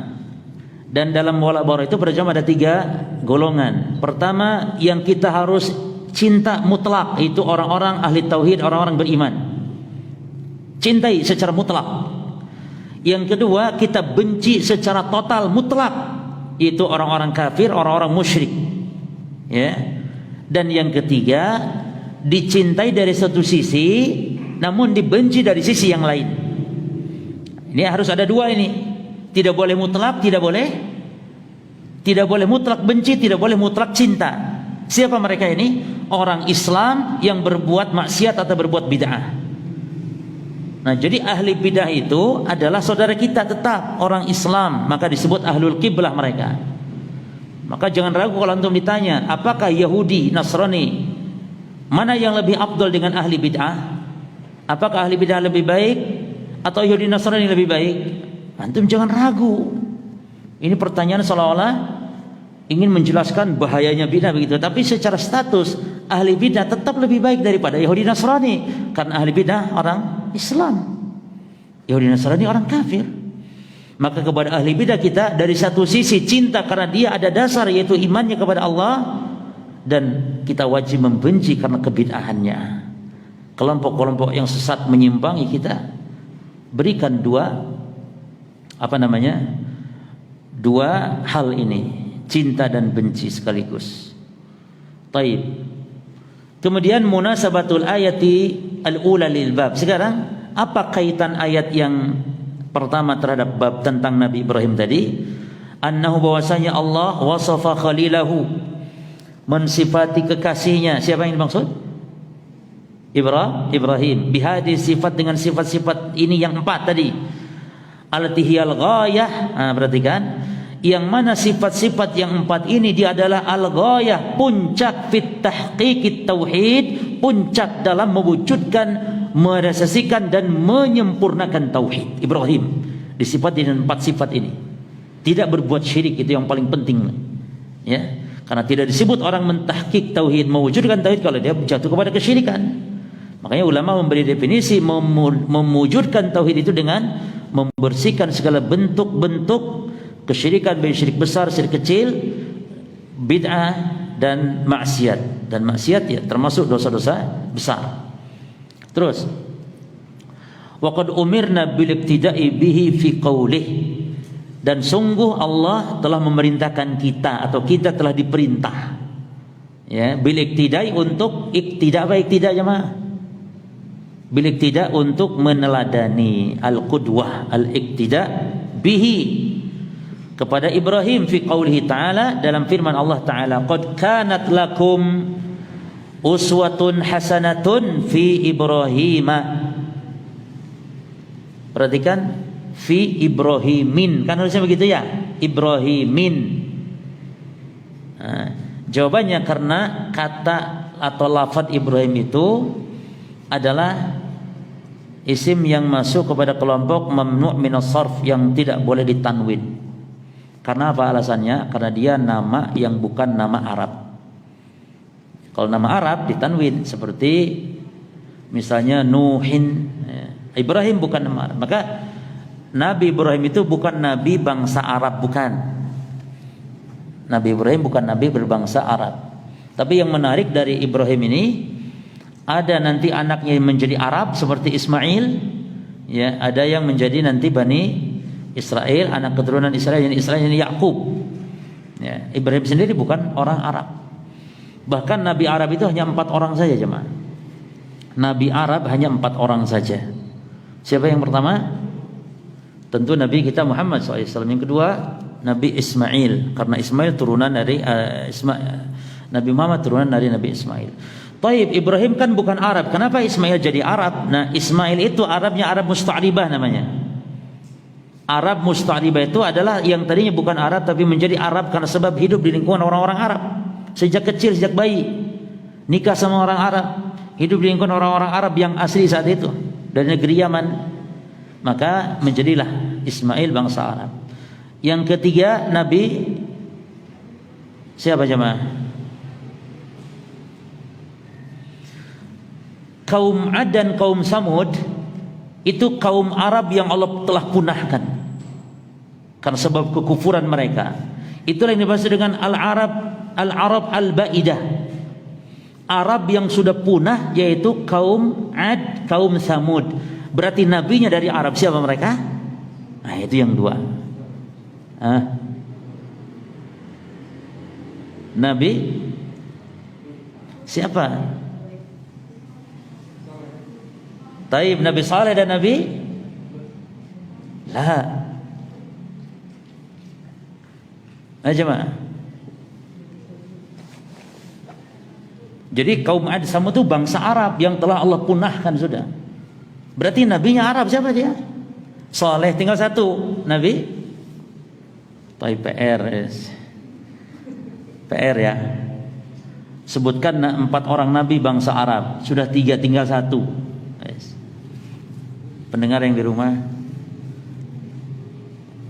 S1: dan dalam wala bara itu berjamaah ada 3 golongan. Pertama, yang kita harus cinta mutlak, itu orang-orang ahli tauhid, orang-orang beriman. Cintai secara mutlak. Yang kedua, kita benci secara total mutlak, itu orang-orang kafir, orang-orang musyrik. Ya. Dan yang ketiga, dicintai dari satu sisi, namun dibenci dari sisi yang lain. Ini harus ada 2 ini. Tidak boleh mutlak, tidak boleh mutlak benci, tidak boleh mutlak cinta. Siapa mereka ini? Orang Islam yang berbuat maksiat atau berbuat bid'ah. Nah, jadi ahli bid'ah itu adalah saudara kita tetap, orang Islam, maka disebut ahlul qiblah mereka. Maka jangan ragu kalau antum ditanya, apakah Yahudi, Nasrani, mana yang lebih afdal dengan ahli bid'ah? Apakah ahli bid'ah lebih baik atau Yahudi Nasrani lebih baik? Antum jangan ragu. Ini pertanyaan seolah-olah ingin menjelaskan bahayanya bid'ah begitu. Tapi secara status ahli bid'ah tetap lebih baik daripada Yahudi Nasrani, karena ahli bid'ah orang Islam, Yahudi Nasrani orang kafir. Maka kepada ahli bid'ah kita dari satu sisi cinta karena dia ada dasar, yaitu imannya kepada Allah, dan kita wajib membenci karena kebid'ahannya. Kelompok-kelompok yang sesat menyimpangi, kita berikan 2 hal ini, cinta dan benci sekaligus. Taib. Kemudian munasabatul ayati al-ula lil bab. Sekarang apa kaitan ayat yang pertama terhadap bab tentang Nabi Ibrahim tadi? Annahu, bahwasanya Allah wasafa khalilahu, mensifati kekasihnya. Siapa yang dimaksud? Ibrahim. Bihadi sifat, dengan sifat-sifat ini yang 4 tadi. Al-tihiyal ghayah. Perhatikan, yang mana sifat-sifat yang 4 ini dia adalah al-ghayah, puncak fit tahqiqit tauhid, puncak dalam mewujudkan, merealisasikan dan menyempurnakan tauhid. Ibrahim disifati dengan 4 sifat ini. Tidak berbuat syirik, itu yang paling penting. Ya, karena tidak disebut orang mentahqiq tauhid, mewujudkan tauhid, kalau dia jatuh kepada kesyirikan. Makanya ulama memberi definisi mewujudkan tauhid itu dengan membersihkan segala bentuk-bentuk kesyirikan, baik syirik besar, syirik kecil, bid'ah dan maksiat. Dan maksiat ya termasuk dosa-dosa besar. Terus, waqad umirna bil ibtida'i bihi fi qaulih, dan sungguh Allah telah memerintahkan kita, atau kita telah diperintah, ya, bil ibtida'i, untuk iktida. Apa iktida jemaah? Bil iktida, untuk meneladani, al-qudwah, al-iktida bihi, kepada Ibrahim, fi qaulihi ta'ala, dalam firman Allah ta'ala, qad kanat lakum uswatun hasanatun fi Ibrahim. Perhatikan, fi Ibrahimin, kan harusnya begitu ya, Ibrahimin. Jawabannya karena kata atau lafaz Ibrahim itu adalah isim yang masuk kepada kelompok mamnu' minas sarf, yang tidak boleh ditanwin. Karena apa alasannya? Karena dia nama yang bukan nama Arab. Kalau nama Arab ditanwin, seperti misalnya Nuhin, Ibrahim bukan nama Arab. Maka Nabi Ibrahim itu bukan nabi bangsa Arab, bukan. Nabi Ibrahim bukan nabi berbangsa Arab. Tapi yang menarik dari Ibrahim ini, Ada nanti anaknya yang menjadi Arab seperti Ismail, ya, ada yang menjadi nanti Bani Israel, anak keturunan Israel, yang Israel ini Yakub. Ya, Ibrahim sendiri bukan orang Arab. Bahkan Nabi Arab itu hanya 4 orang saja, jemaah. Nabi Arab hanya 4 orang saja. Siapa yang pertama? Tentu Nabi kita Muhammad SAW. Yang kedua Nabi Ismail, karena Ismail turunan dari Nabi Muhammad turunan dari Nabi Ismail. Taib, Ibrahim kan bukan Arab. Kenapa Ismail jadi Arab? Nah, Ismail itu Arabnya Arab Musta'ribah namanya. Arab Musta'ribah itu adalah yang tadinya bukan Arab tapi menjadi Arab karena sebab hidup di lingkungan orang-orang Arab. Sejak kecil, sejak bayi nikah sama orang Arab, hidup di lingkungan orang-orang Arab yang asli saat itu dari negeri Yaman. Maka menjadilah Ismail bangsa Arab. Yang ketiga Nabi siapa jemaah? Kaum Ad dan kaum Samud itu kaum Arab yang Allah telah punahkan karena sebab kekufuran mereka. Itulah yang dimaksud dengan Al-Arab Al-Ba'idah. Arab yang sudah punah yaitu kaum Ad, kaum Samud. Berarti nabinya dari Arab, siapa mereka? Nah, itu yang dua. Nabi siapa? Taib, Nabi Saleh dan Nabi jemaah. Jadi kaum Ad Samud itu bangsa Arab yang telah Allah punahkan sudah. Berarti nabinya Arab, siapa dia? Saleh, tinggal satu Nabi. Taib, PR ya. Sebutkan 4 orang nabi bangsa Arab, sudah 3 tinggal 1. Pendengar yang di rumah,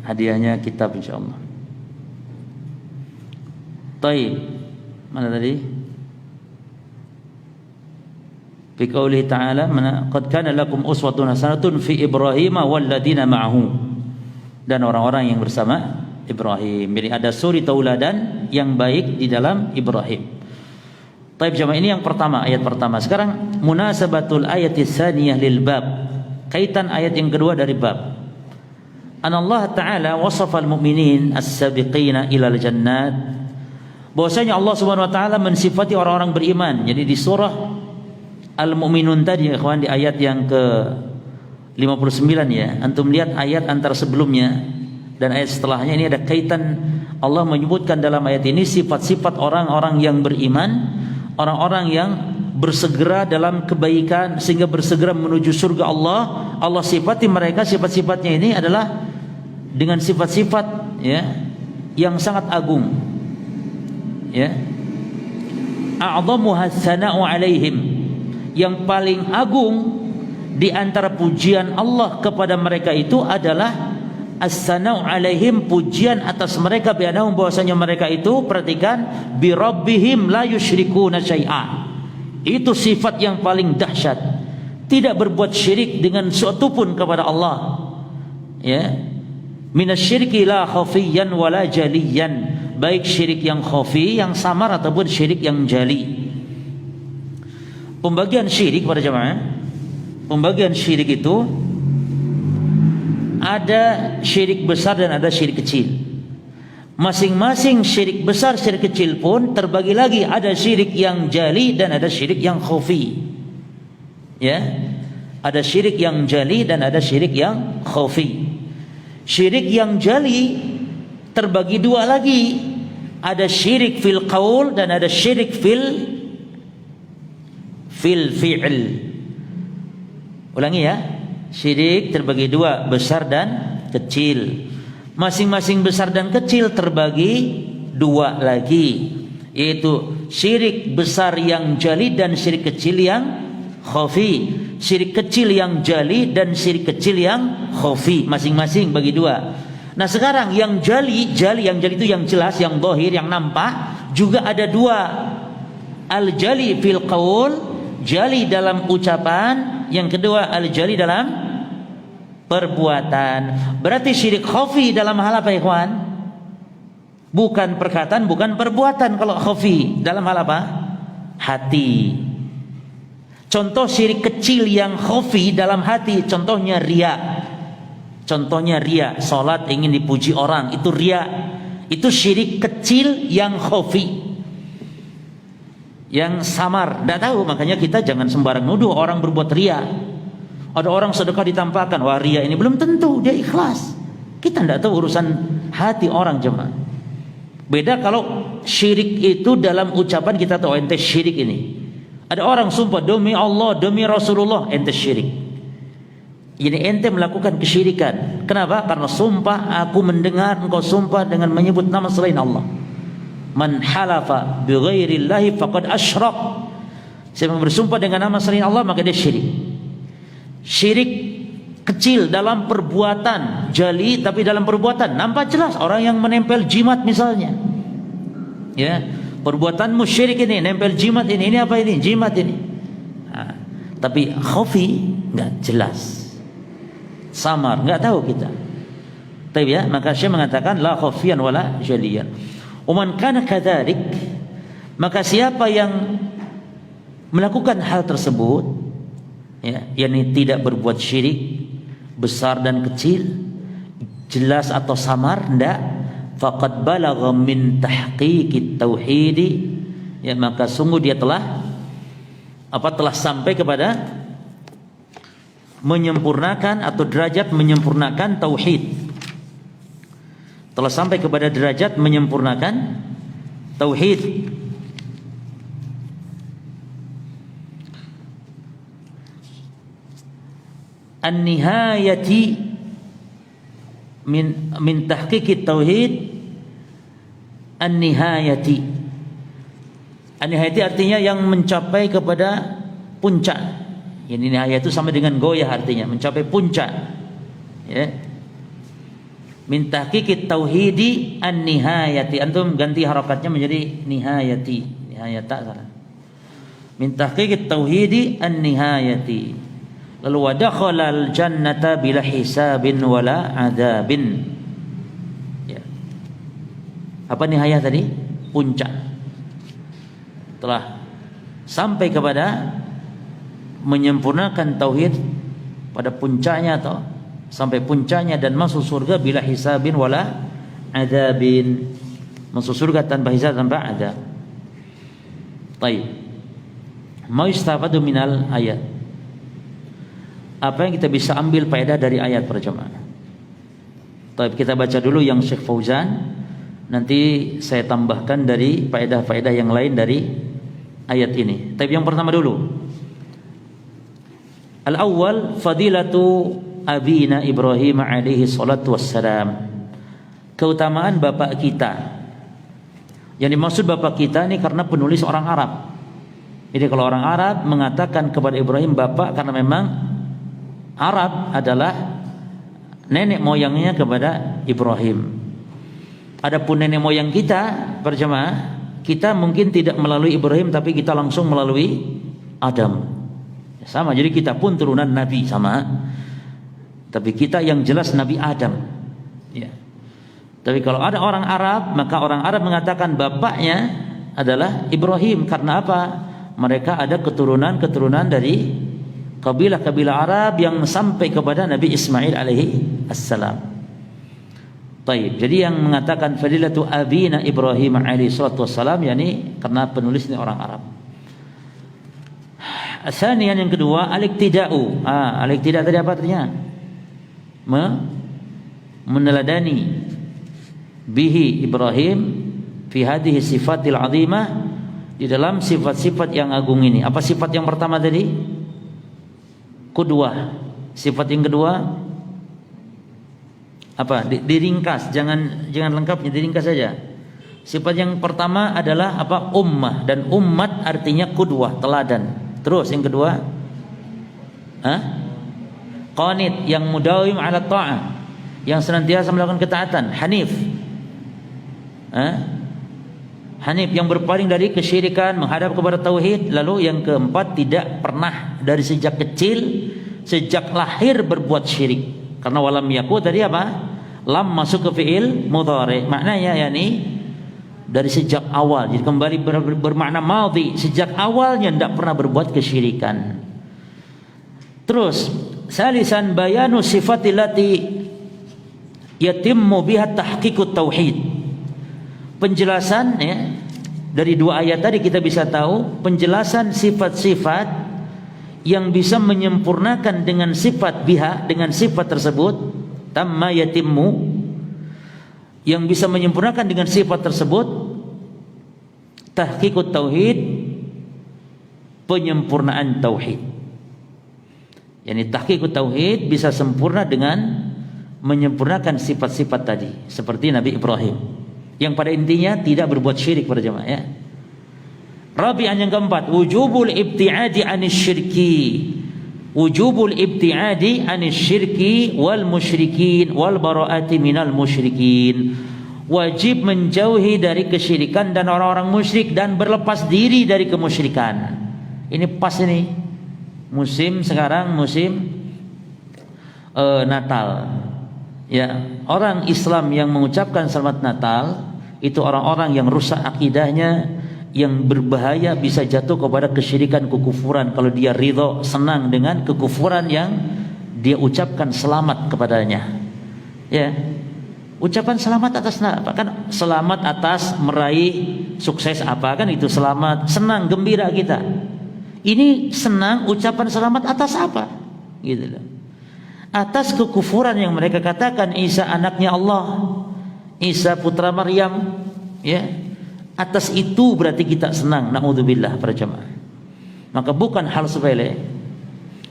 S1: hadiahnya kitab insyaallah. Taib, mana tadi? Fi qouli ta'ala, qad kana lakum uswatun hasanatun fi Ibrahim wal ladina ma'ahu, dan orang-orang yang bersama Ibrahim. Jadi ada suri tauladan yang baik di dalam Ibrahim. Taib jemaah, ini yang pertama, ayat pertama. Sekarang munasabatul ayatis tsaniyah lil bab, kaitan ayat yang kedua dari bab. Allah Ta'ala wasafa al-mu'minin as-sabiqina ilal jannat, bahwasanya Allah Subhanahu wa taala mensifati orang-orang beriman. Jadi di surah Al-Mu'minun tadi ya ikhwan, di ayat yang ke 59 ya. Antum lihat ayat antara sebelumnya dan ayat setelahnya, ini ada kaitan. Allah menyebutkan dalam ayat ini sifat-sifat orang-orang yang beriman, orang-orang yang bersegera dalam kebaikan sehingga bersegera menuju surga Allah. Allah sifati mereka, sifat-sifatnya ini adalah dengan sifat-sifat ya yang sangat agung. Ya. A'dhamuha tsana'u 'alaihim, yang paling agung di antara pujian Allah kepada mereka itu adalah as-sana'u 'alaihim, pujian atas mereka, bi'annahum, bahwasanya mereka itu, perhatikan, bi rabbihim la yusyrikuna syai'a. Itu sifat yang paling dahsyat, tidak berbuat syirik dengan suatu pun kepada Allah. Ya, minasyirki la khafiyan wala jaliyan, baik syirik yang khafi, yang samar, ataupun syirik yang jali. Pembagian syirik pada jemaah, pembagian syirik itu ada syirik besar dan ada syirik kecil. Masing-masing syirik besar, syirik kecil pun terbagi lagi, ada syirik yang jali dan ada syirik yang khafi. Ya, ada syirik yang jali dan ada syirik yang khafi. Syirik yang jali terbagi 2 lagi, ada syirik fil qaul dan ada syirik fil fi'l. Ulangi ya, syirik terbagi 2, besar dan kecil. Masing-masing besar dan kecil terbagi 2 lagi, yaitu syirik besar yang jali dan syirik kecil yang khafi. Syirik kecil yang jali dan syirik kecil yang khafi, masing-masing bagi 2. Nah sekarang yang jali itu yang jelas, yang zahir, yang nampak, juga ada 2. Al-jali fil qaul, jali dalam ucapan. Yang kedua al-jali dalam perbuatan. Berarti syirik khafi dalam hal apa ikhwan? Bukan perkataan, bukan perbuatan. Kalau khafi dalam hal apa? Hati. Contoh syirik kecil yang khafi dalam hati, contohnya riya. Contohnya riya, salat ingin dipuji orang, itu riya. Itu syirik kecil yang khafi, yang samar, tidak tahu. Makanya kita jangan sembarang nuduh orang berbuat riya. Ada orang sedekah ditampakkan, wah riya ini, belum tentu dia ikhlas. Kita tidak tahu urusan hati orang, jemaah. Beda kalau syirik itu dalam ucapan, kita tahu ente syirik ini. Ada orang sumpah demi Allah, demi Rasulullah, ente syirik. Ini ente melakukan kesyirikan. Kenapa? Karena sumpah, aku mendengar engkau sumpah dengan menyebut nama selain Allah. Man halafa bi ghairillahi faqad asyrak. Siapa bersumpah dengan nama selain Allah, maka dia syirik. Syirik kecil dalam perbuatan, jali tapi dalam perbuatan nampak jelas. Orang yang menempel jimat misalnya, ya, perbuatanmu syirik ini, nempel jimat ini apa ini? Jimat ini. Nah, tapi khafi enggak jelas, samar, enggak tahu kita. Tapi ya, maka Syekh mengatakan la khafiyan wala jaliyan. Uman kana kadzalik, maka siapa yang melakukan hal tersebut, ya, yakni tidak berbuat syirik besar dan kecil, jelas atau samar, enggak, faqad balagha min tahqiqit tauhid, ya, maka sungguh dia telah sampai kepada menyempurnakan atau derajat menyempurnakan tauhid. Telah sampai kepada derajat menyempurnakan tauhid. An-nihayati min tahqiqit tauhid. An-nihayati artinya yang mencapai kepada puncak. Yang nihayat itu sama dengan goyah, artinya mencapai puncak, ya. Min tahqiqit tauhidi an-nihayati. Antum ganti harakatnya menjadi nihayati. Nihayata salah. Min tahqiqit tauhidi an-nihayati. Lalu wa dakhalal jannata bila hisabin wala adzabin. Ya. Apa nihayah tadi? Puncak. Telah sampai kepada menyempurnakan tauhid pada puncaknya, atau sampai puncaknya dan masuk surga bila hisabin wala adzabin. Masuk surga tanpa hisab, tanpa adzab. Baik. Ma yustafadu minal ayat. Apa yang kita bisa ambil faedah dari ayat para jemaah? Baik, kita baca dulu yang Syekh Fauzan, nanti saya tambahkan dari faedah-faedah yang lain dari ayat ini. Tapi yang pertama dulu. Al-awwal fadilatu abina Ibrahim alaihi salatu wassalam. Keutamaan bapak kita. Yang dimaksud bapak kita ini karena penulis orang Arab. Jadi kalau orang Arab mengatakan kepada Ibrahim bapak, karena memang Arab adalah nenek moyangnya kepada Ibrahim. Adapun nenek moyang kita, berjemaah, kita mungkin tidak melalui Ibrahim, tapi kita langsung melalui Adam. Sama, jadi kita pun turunan Nabi sama. Tapi kita yang jelas Nabi Adam. Ya. Tapi kalau ada orang Arab, maka orang Arab mengatakan bapaknya adalah Ibrahim. Karena apa? Mereka ada keturunan-keturunan dari kabilah-kabilah Arab yang sampai kepada Nabi Ismail alaihi assalam. Baik, jadi yang mengatakan fadilatu abina Ibrahim alaihi salatu wassalam, yakni karena penulis ini orang Arab. Asanian, yang kedua, al-iktida'u. Al-iktidak tadi apa artinya? Meneladani bihi Ibrahim fi hadhihi sifatil azimah, di dalam sifat-sifat yang agung ini. Apa sifat yang pertama tadi? Qudwah. Sifat yang kedua apa? Diringkas, jangan lengkapnya, diringkas saja. Sifat yang pertama adalah apa? Ummah, dan ummat artinya qudwah, teladan. Terus yang kedua, qanit, yang mudawim ala ta'ah, yang senantiasa melakukan ketaatan. Hanif, Hanif, yang berpaling dari kesyirikan, menghadap kepada tauhid. Lalu yang keempat, tidak pernah dari sejak kecil, sejak lahir berbuat syirik. Karena walam yaku tadi apa? Lam masuk ke fi'il mudhari. Maknanya yakni dari sejak awal. Jadi kembali bermakna madhi, sejak awalnya tidak pernah berbuat kesyirikan. Terus salisan bayanu sifatilati yatimmu biha tahqiqut tauhid. Penjelasan ya, dari dua ayat tadi kita bisa tahu penjelasan sifat-sifat yang bisa menyempurnakan dengan sifat biha, dengan sifat tersebut, tamma yatimmu, yang bisa menyempurnakan dengan sifat tersebut, tahqiqut tauhid, penyempurnaan tauhid. Yani tahqiqut tauhid bisa sempurna dengan menyempurnakan sifat-sifat tadi, seperti Nabi Ibrahim yang pada intinya tidak berbuat syirik pada jemaah ya. Rabi'an yang keempat, wujubul ibti'adi anis syirki. Wujubul ibti'adi anis syirki wal musyrikin wal bara'ati minal musyrikin. Wajib menjauhi dari kesyirikan dan orang-orang musyrik dan berlepas diri dari kemusyrikan. Ini pas ini musim sekarang, musim Natal. Ya, orang Islam yang mengucapkan selamat Natal itu orang-orang yang rusak akidahnya, yang berbahaya, bisa jatuh kepada kesyirikan, kekufuran kalau dia ridho, senang dengan kekufuran yang dia ucapkan selamat kepadanya. Ya, ucapan selamat atas apa? Kan selamat atas meraih sukses apa, kan itu selamat, senang, gembira kita. Ini senang ucapan selamat atas apa? Gitu loh. Atas kekufuran yang mereka katakan Isa anaknya Allah, Isa putra Maryam, ya. Atas itu berarti kita senang, naudzubillah para jemaah. Maka bukan hal sepele.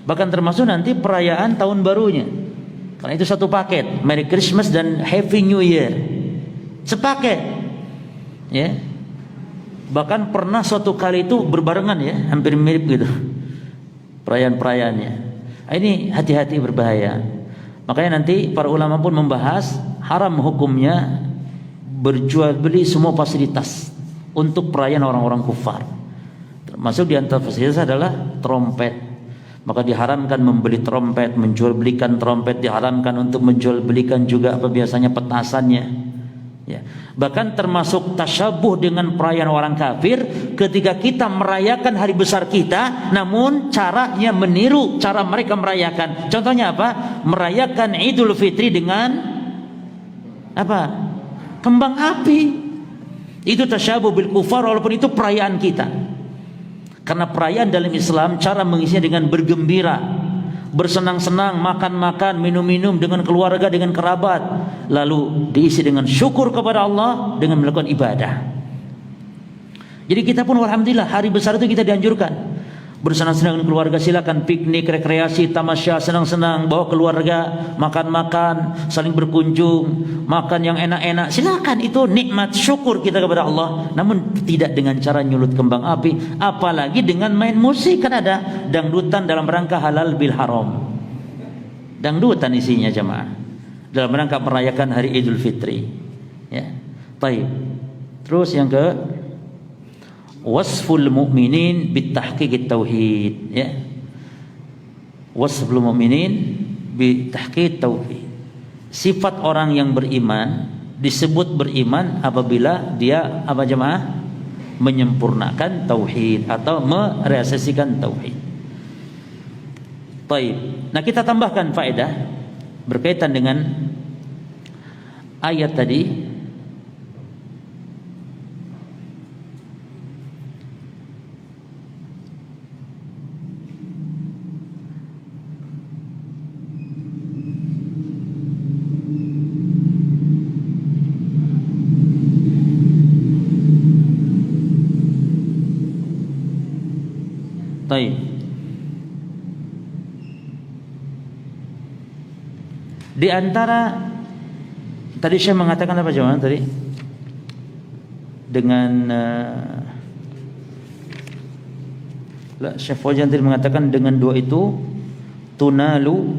S1: Bahkan termasuk nanti perayaan tahun barunya. Karena itu satu paket, Merry Christmas dan Happy New Year. Sepaket. Ya. Bahkan pernah suatu kali itu berbarengan ya, hampir mirip gitu. Perayaan-perayaannya. Ini hati-hati, berbahaya. Makanya nanti para ulama pun membahas haram hukumnya berjual beli semua fasilitas untuk perayaan orang-orang kufar. Termasuk di antara fasilitas adalah trompet. Maka diharamkan membeli trompet, menjual belikan trompet, diharamkan untuk menjual belikan juga apa biasanya petasannya. Ya. Bahkan termasuk tasyabuh dengan perayaan orang kafir ketika kita merayakan hari besar kita, namun caranya meniru cara mereka merayakan. Contohnya apa? Merayakan Idul Fitri dengan apa? Kembang api. Itu tasyabuh bil kufar, walaupun itu perayaan kita. Karena perayaan dalam Islam cara mengisinya dengan bergembira, bersenang-senang, makan-makan, minum-minum dengan keluarga, dengan kerabat, lalu diisi dengan syukur kepada Allah dengan melakukan ibadah. Jadi kita pun alhamdulillah hari besar itu kita dianjurkan bersenang-senang dengan keluarga, silakan piknik, rekreasi, tamasya, senang-senang, bawa keluarga, makan-makan, saling berkunjung, makan yang enak-enak, silakan, itu nikmat syukur kita kepada Allah. Namun tidak dengan cara nyulut kembang api, apalagi dengan main musik. Kan ada dangdutan dalam rangka halal bil haram, dangdutan isinya jemaah dalam rangka merayakan hari Idul Fitri. Ya, baik. Terus yang ke wasful mu'minin bitahqiqit tauhid, ya. Wasful mu'minin bitahqiqit tauhid. Sifat orang yang beriman disebut beriman apabila dia apa jemaah? Menyempurnakan tauhid atau merealisasikan tauhid. Baik. Nah, kita tambahkan faedah berkaitan dengan ayat tadi. Baik. Di antara tadi saya mengatakan apa jemaah tadi? Dengan Syekh Fauzan tadi mengatakan dengan dua itu tunalu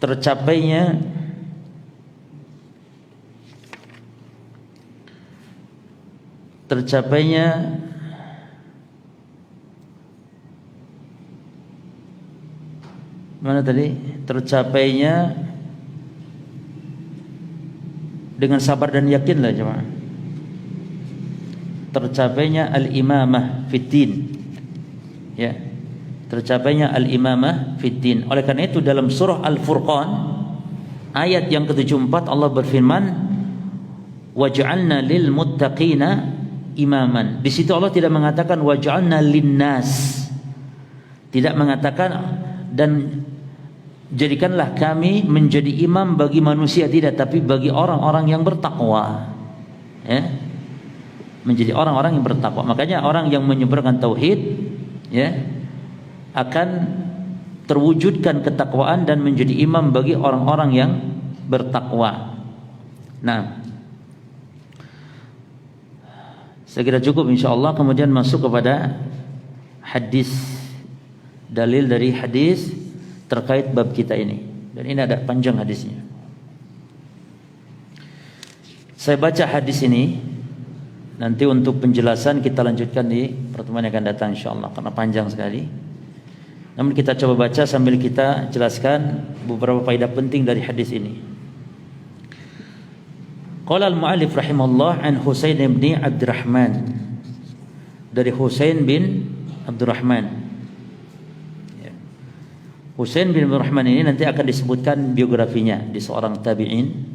S1: tercapainya mana tadi? Tercapainya dengan sabar dan yakinlah jemaah, tercapainya al-imamah fiddin, ya, tercapainya al-imamah fiddin. Oleh karena itu dalam surah Al-Furqan ayat yang ke-74 Allah berfirman, waj'alna lil muttaqina imaman. Di situ Allah tidak mengatakan waj'alna linnas, tidak mengatakan dan jadikanlah kami menjadi imam bagi manusia, tidak, tapi bagi orang-orang yang bertakwa, ya, menjadi orang-orang yang bertakwa. Makanya orang yang menyebarkan tauhid, ya, akan terwujudkan ketakwaan dan menjadi imam bagi orang-orang yang bertakwa. Nah, saya kira cukup insyaallah. Kemudian masuk kepada hadis, dalil dari hadis terkait bab kita ini. Dan ini ada panjang hadisnya. Saya baca hadis ini, nanti untuk penjelasan kita lanjutkan di pertemuan yang akan datang insyaallah, karena panjang sekali. Namun kita coba baca sambil kita jelaskan beberapa faedah penting dari hadis ini. Qala al-mu'allif rahimahullah an Husain bin Abdurrahman, dari Husain bin Abdurrahman. Husain bin Abdurrahman ini nanti akan disebutkan biografinya di seorang tabi'in.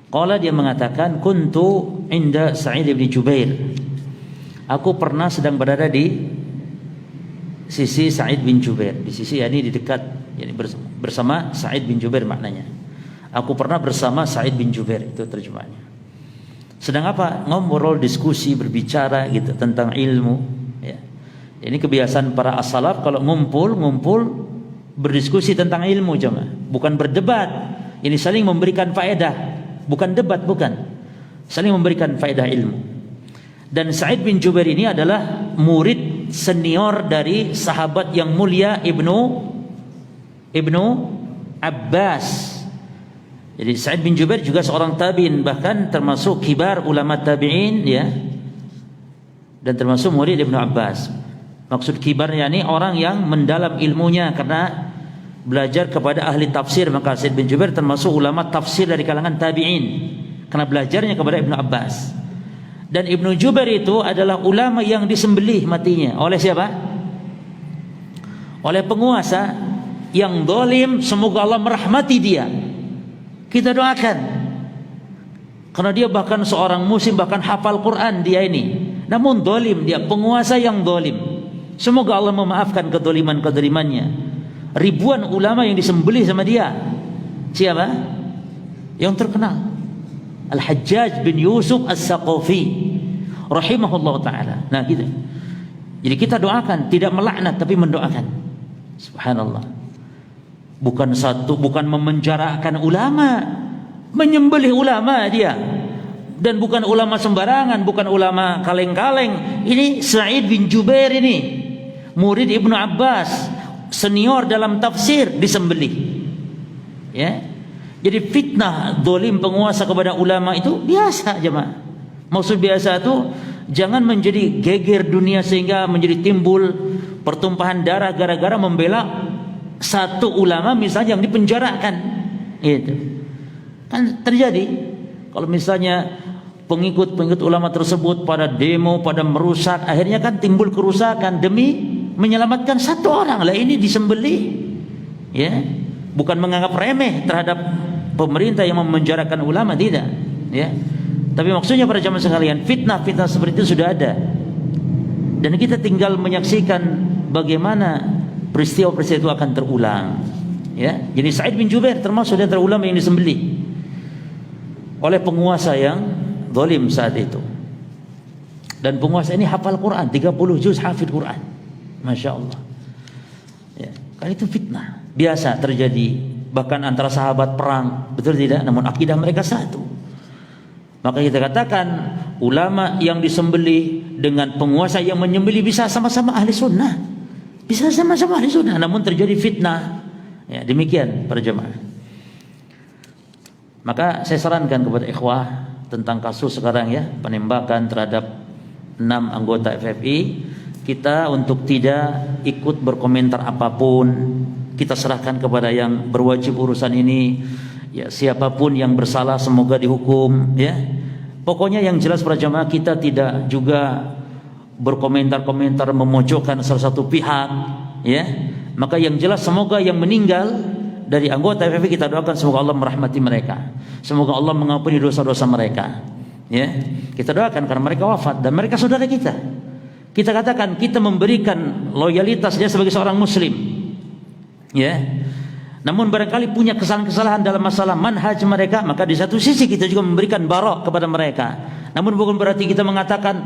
S1: Qala, dia mengatakan, kuntu inda Sa'id bin Jubair. Aku pernah sedang berada di sisi Sa'id bin Jubair. Di sisi, yakni di dekat, yakni bersama Sa'id bin Jubair maknanya. Aku pernah bersama Sa'id bin Jubair, itu terjemahnya. Sedang apa? Ngobrol, diskusi, berbicara gitu tentang ilmu, ya. Ini kebiasaan para as-salaf, kalau ngumpul berdiskusi tentang ilmu, jemaah. Bukan berdebat. Ini saling memberikan faedah, bukan debat, bukan. Saling memberikan faedah ilmu. Dan Sa'id bin Jubair ini adalah murid senior dari sahabat yang mulia Ibnu Abbas. Jadi Sa'id bin Jubair juga seorang tabi'in, bahkan termasuk kibar ulama tabi'in, ya. Dan termasuk murid Ibnu Abbas. Maksud kibarnya ini orang yang mendalam ilmunya karena belajar kepada ahli tafsir. Maka Sa'id bin Jubair termasuk ulama tafsir dari kalangan tabi'in karena belajarnya kepada Ibnu Abbas. Dan Ibnu Jubair itu adalah ulama yang disembelih matinya oleh siapa? Oleh penguasa yang zalim. Semoga Allah merahmati dia. Kita doakan, karena dia bahkan seorang muslim, bahkan hafal Quran dia ini, namun zalim, dia penguasa yang zalim. Semoga Allah memaafkan kezaliman-kezalimannya. Ribuan ulama yang disembelih sama dia. Siapa? Yang terkenal, Al-Hajjaj bin Yusuf As-Saqafi rahimahullah ta'ala. Nah gitu. Jadi kita doakan, tidak melaknat tapi mendoakan. Subhanallah. Bukan memenjarakan ulama, menyembelih ulama dia. Dan bukan ulama sembarangan, bukan ulama kaleng-kaleng. Ini Sa'id bin Jubair ini, murid Ibnu Abbas, senior dalam tafsir, disembelih. Ya. Jadi fitnah zalim penguasa kepada ulama itu biasa, jemaah. Maksud biasa itu jangan menjadi geger dunia sehingga menjadi timbul pertumpahan darah gara-gara membela satu ulama misalnya yang dipenjarakan. Itu kan terjadi. Kalau misalnya pengikut ulama tersebut pada demo, pada merusak, akhirnya kan timbul kerusakan demi menyelamatkan satu orang. Lah ini disembelih, ya. Bukan menganggap remeh terhadap pemerintah yang memenjarakan ulama, tidak, ya. Tapi maksudnya para jamaah sekalian, fitnah-fitnah seperti itu sudah ada. Dan kita tinggal menyaksikan bagaimana peristiwa-peristiwa itu akan terulang, ya. Jadi Sa'id bin Jubair termasuk dari ulama yang disembelih oleh penguasa yang zalim saat itu. Dan penguasa ini hafal Quran, 30 juz hafid Quran. Masya Allah, ya. Kan itu fitnah biasa terjadi, bahkan antara sahabat perang, betul tidak? Namun akidah mereka satu. Maka kita katakan ulama yang disembelih dengan penguasa yang menyembelih bisa sama-sama ahli sunnah, bisa sama-sama ahli sunnah, namun terjadi fitnah, ya. Demikian para jemaah. Maka saya sarankan kepada ikhwah tentang kasus sekarang, ya, penembakan terhadap 6 anggota FFI, kita untuk tidak ikut berkomentar apapun. Kita serahkan kepada yang berwajib urusan ini, Ya, siapapun yang bersalah semoga dihukum, ya. Pokoknya yang jelas para jamaah, kita tidak juga berkomentar-komentar memojokkan salah satu pihak, ya. Maka yang jelas semoga yang meninggal dari anggota FFI kita doakan semoga Allah merahmati mereka. Semoga Allah mengampuni dosa-dosa mereka. Ya. Kita doakan karena mereka wafat dan mereka saudara kita. Kita katakan kita memberikan loyalitasnya sebagai seorang muslim. Ya. Namun barangkali punya kesalahan-kesalahan dalam masalah manhaj mereka, maka di satu sisi kita juga memberikan barok kepada mereka. Namun bukan berarti kita mengatakan,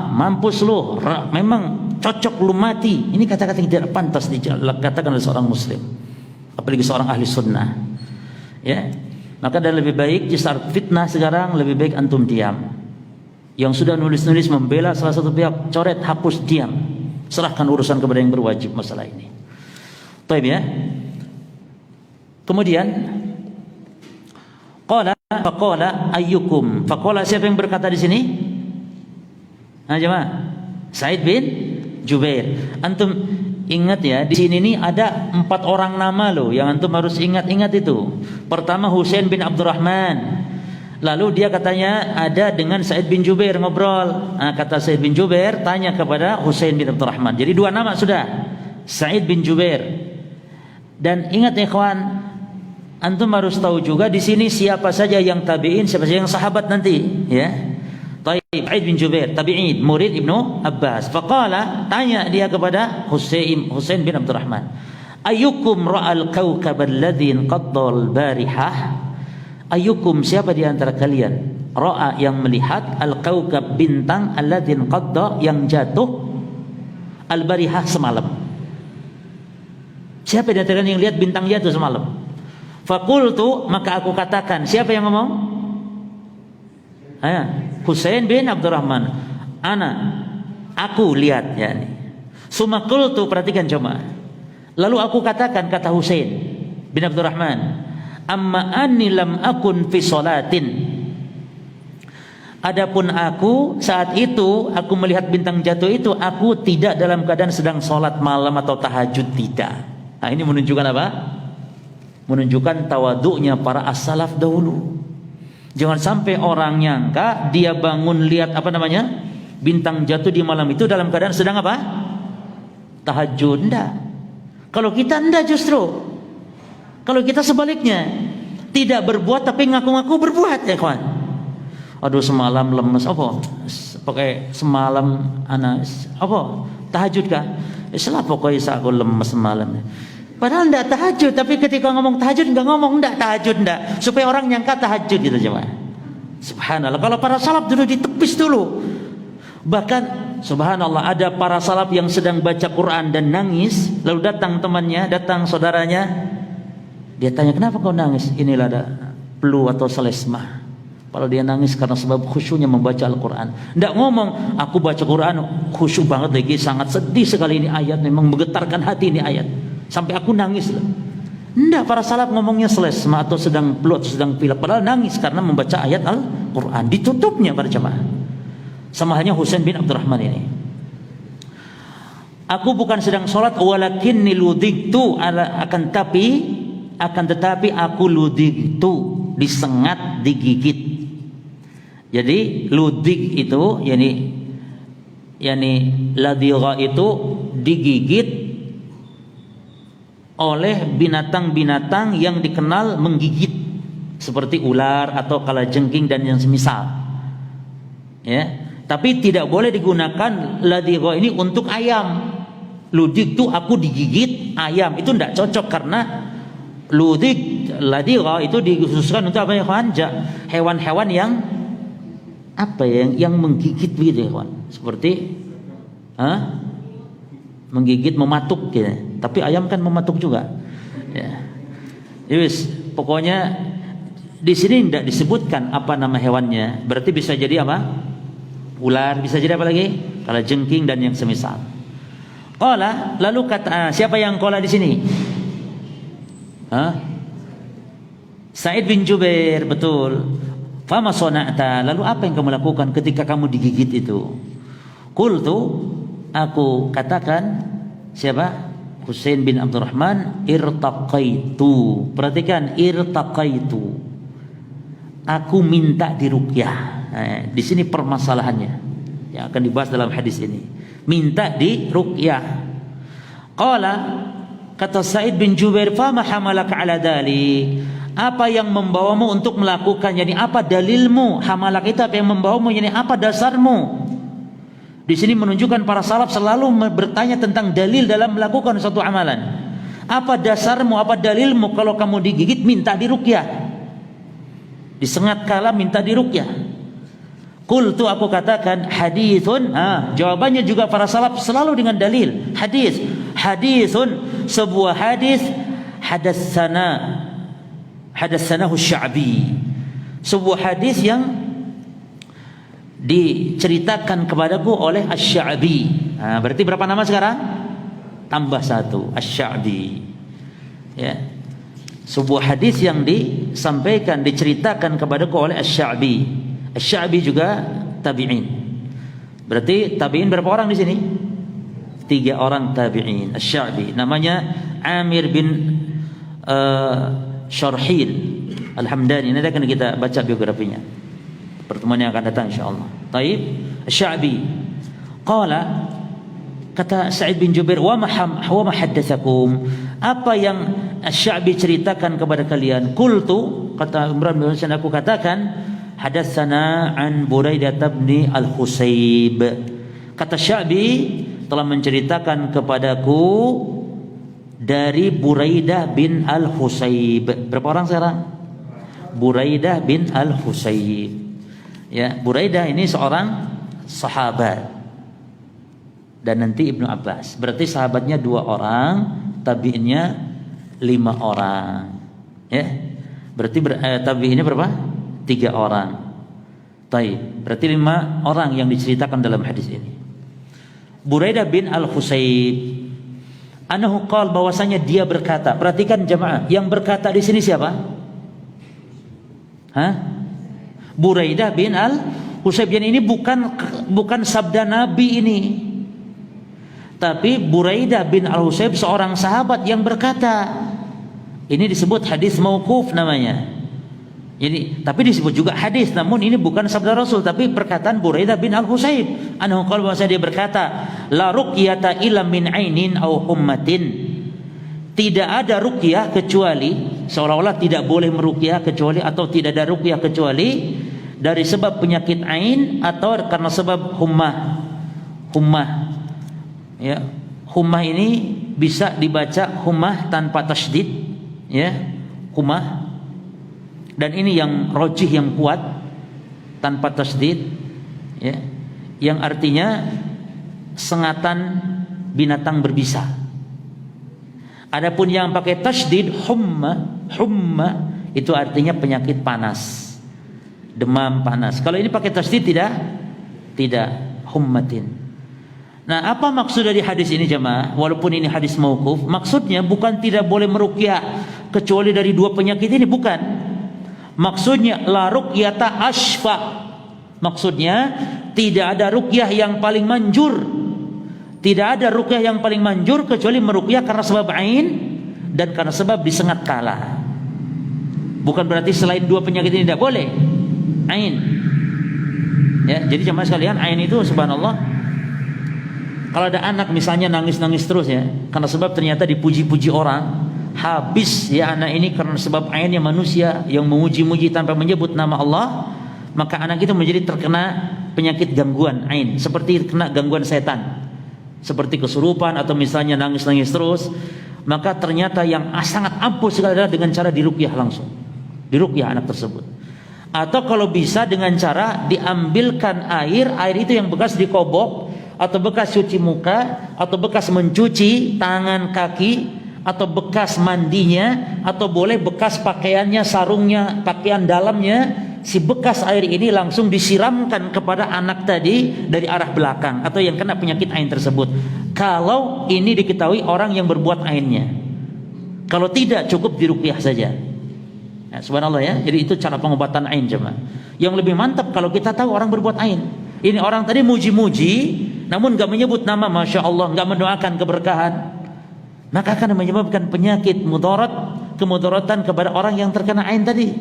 S1: mampus lu, memang cocok lu mati. Ini kata-kata yang tidak pantas dikatakan oleh seorang muslim, apalagi seorang ahli sunnah. Ya, maka dan lebih baik di saat fitnah sekarang lebih baik antum diam. Yang sudah nulis-nulis membela salah satu pihak, coret, hapus, diam. Serahkan urusan kepada yang berwajib masalah ini. Baik ya. Kemudian faqala ayyukum. Faqala siapa yang berkata di sini? Jemaah. Sa'id bin Jubair. Antum ingat ya, di sini nih ada 4 orang nama loh yang antum harus ingat-ingat itu. Pertama Husain bin Abdurrahman. Lalu dia katanya ada dengan Sa'id bin Jubair ngobrol. Kata Sa'id bin Jubair tanya kepada Husain bin Abdurrahman. Jadi 2 nama sudah. Sa'id bin Jubair. Dan ingat ya ikhwan, antum harus tahu juga di sini siapa saja yang tabi'in, siapa saja yang sahabat nanti, ya. Taib Sa'id bin Jubair, tabi'in, murid Ibnu Abbas. Faqala, tanya dia kepada Husain bin Abdurrahman, ayyukum ra'al kawkab alladhi inqadda al-barihah? Ayyukum, siapa di antara kalian ra'a yang melihat al-kawkab, bintang, alladhi inqadda, yang jatuh, al-barihah, semalam? Siapa di antara kalian yang lihat bintang jatuh semalam? Fakultu, maka aku katakan, siapa yang ngomong? Husain bin Abdurrahman. Aku lihat, ya. Sumakultu, perhatikan coba. Lalu aku katakan, kata Husain bin Abdurrahman, amma anni lam akun fi sholatin. Adapun aku saat itu aku melihat bintang jatuh itu, aku tidak dalam keadaan sedang sholat malam atau tahajud, tidak. Nah, ini menunjukkan apa? Menunjukkan tawaduknya para as-salaf dahulu. Jangan sampai orang nyangka dia bangun lihat bintang jatuh di malam itu dalam keadaan sedang apa? Tahajud. Enggak. Kalau kita enggak, justru kalau kita sebaliknya, tidak berbuat tapi ngaku-ngaku berbuat, ya kawan. Aduh semalam lemes, apa? Pakai semalam tahajud kah? Salah pokoknya aku lemes semalam. Padahal enggak tahajud, tapi ketika ngomong tahajud enggak ngomong enggak tahajud, enggak, supaya orang nyangka tahajud gitu jemaah. Subhanallah, kalau para salaf dulu ditepis dulu. Bahkan subhanallah, ada para salaf yang sedang baca Quran dan nangis, lalu datang temannya, datang saudaranya, dia tanya, kenapa kau nangis? Inilah ada flu atau selesma. Padahal dia nangis karena sebab khusyuknya membaca Al-Quran. Enggak ngomong, aku baca Quran khusyuk banget lagi, sangat sedih sekali ini ayat, memang menggetarkan hati ini ayat, sampai aku nangis. Enggak, para salaf ngomongnya selesma atau sedang flu atau sedang pilek, padahal nangis karena membaca ayat Al-Quran. Ditutupnya para jemaah. Sama halnya Husain bin Abdurrahman ini. Aku bukan sedang sholat, walakinni ludiktu, akan tetapi aku ludiktu, disengat, digigit. Jadi ludik itu yani ladhiqa itu digigit oleh binatang-binatang yang dikenal menggigit, seperti ular atau kalajengking dan yang semisal. Ya, tapi tidak boleh digunakan ladhiqa ini untuk ayam. Ludik itu aku digigit ayam, itu tidak cocok karena ludik ladhiqa itu dikhususkan untuk apa ya kawan? Hewan-hewan yang yang menggigit begitu ya kawan, seperti menggigit, mematuk gitu. Tapi ayam kan mematuk juga. Ya. Yes, pokoknya di sini tidak disebutkan apa nama hewannya. Berarti bisa jadi apa? Ular, bisa jadi apa lagi? Kalajengking dan yang semisal. Qala, lalu kata siapa yang qala di sini? Sa'id bin Jubair, betul. Fama sona'ta, lalu apa yang kamu lakukan ketika kamu digigit itu? Qultu, aku katakan, siapa? Husain bin Abdurrahman, irtaqaitu. Perhatikan, irtaqaitu. Aku minta diruqyah. Di sini permasalahannya yang akan dibahas dalam hadis ini. Minta diruqyah. Qala, kata Sa'id bin Jubair, fama hamalaka ala dhalik. Apa yang membawamu untuk melakukan? Yani apa dalilmu? Hamalak itu apa yang membawamu? Yani apa dasarmu? Di sini menunjukkan para salaf selalu bertanya tentang dalil dalam melakukan suatu amalan. Apa dasarmu, apa dalilmu kalau kamu digigit minta diruqyah? Disengat kala minta diruqyah. Qultu, aku katakan, hadithun. Jawabannya juga para salaf selalu dengan dalil. Hadis. Hadithun, sebuah hadis. Hadatsanahu Sya'bi. Sebuah hadis yang diceritakan kepadaku oleh Asy-Sya'bi. Berarti berapa nama sekarang? Tambah satu, Asy-Sya'bi. Ya. Sebuah hadis yang disampaikan, diceritakan kepadaku oleh Asy-Sya'bi. Asy-Sya'bi juga tabi'in. Berarti tabi'in berapa orang di sini? 3 orang tabi'in. Asy-Sya'bi namanya Amir bin Syarhil Al-Hamdani. Nanti akan kita baca biografinya pertemuan yang akan datang insyaallah. Taib. Asy-Sya'bi qala, kata Sa'id bin Jubair, wa ma haddatsakum, apa yang Asy-Sya'bi ceritakan kepada kalian? Qultu, kata Imran bin Husain, aku katakan, hadatsana an Buraidah bin al-Husayb. Kata Sya'bi telah menceritakan kepadaku dari Buraidah bin al-Husayb. Berapa orang sekarang? Buraidah bin al-Husayb. Ya, Buraidah ini seorang sahabat dan nanti Ibnu Abbas. Berarti sahabatnya 2 orang, tabi'innya 5 orang. Ya. Berarti tabi'innya berapa? 3 orang. Taib. Berarti 5 orang yang diceritakan dalam hadis ini. Buraidah bin al-Husayb anahu qala, bahwasanya dia berkata. Perhatikan jemaah, yang berkata di sini siapa? Buraidah bin al-Husayb. Ini bukan sabda Nabi ini. Tapi Buraidah bin al-Husayb seorang sahabat yang berkata. Ini disebut hadis mauquf namanya. Jadi tapi disebut juga hadis, namun ini bukan sabda Rasul tapi perkataan Buraidah bin al-Husayb. Anhu qala, bahwasanya dia berkata, la ruqyata illa min ainin aw hummatin. Tidak ada ruqyah kecuali, seolah-olah tidak boleh meruqyah kecuali, atau tidak ada ruqyah kecuali dari sebab penyakit ain atau karena sebab hummah. Ya, hummah ini bisa dibaca hummah tanpa tasydid, ya, hummah. Dan ini yang rajih, yang kuat, tanpa tasydid, ya, yang artinya sengatan binatang berbisa. Adapun yang pakai tasydid humma itu artinya penyakit panas, demam panas. Kalau ini pakai tasydid tidak hummatin. Nah, apa maksud dari hadis ini jemaah? Walaupun ini hadis mauquf, maksudnya bukan tidak boleh meruqyah kecuali dari 2 penyakit ini, bukan. Maksudnya la ruqyata asfa. Maksudnya tidak ada ruqyah yang paling manjur. Tidak ada ruqyah yang paling manjur kecuali meruqyah karena sebab ain dan karena sebab disengat kala. Bukan berarti selain 2 penyakit ini tidak boleh. Ain. Ya, jadi jemaah sekalian, ain itu subhanallah, kalau ada anak misalnya nangis-nangis terus ya, karena sebab ternyata dipuji-puji orang, habis ya anak ini karena sebab ainnya manusia yang memuji-muji tanpa menyebut nama Allah, maka anak itu menjadi terkena penyakit gangguan ain, seperti kena gangguan setan, seperti kesurupan atau misalnya nangis-nangis terus. Maka ternyata yang sangat ampuh sekali adalah dengan cara diruqyah langsung, diruqyah anak tersebut. Atau kalau bisa dengan cara diambilkan air itu yang bekas dikobok, atau bekas cuci muka, atau bekas mencuci tangan kaki, atau bekas mandinya, atau boleh bekas pakaiannya, sarungnya, pakaian dalamnya, si bekas air ini langsung disiramkan kepada anak tadi dari arah belakang atau yang kena penyakit ain tersebut. Kalau ini diketahui orang yang berbuat ainnya. Kalau tidak, cukup diruqyah saja. Nah, subhanallah ya. Jadi itu cara pengobatan ain jemaah. Yang lebih mantap kalau kita tahu orang berbuat ain. Ini orang tadi muji-muji, namun gak menyebut nama, masya Allah, gak mendoakan keberkahan. maka akan menyebabkan penyakit mudarat, kemudaratan kepada orang yang terkena ain tadi.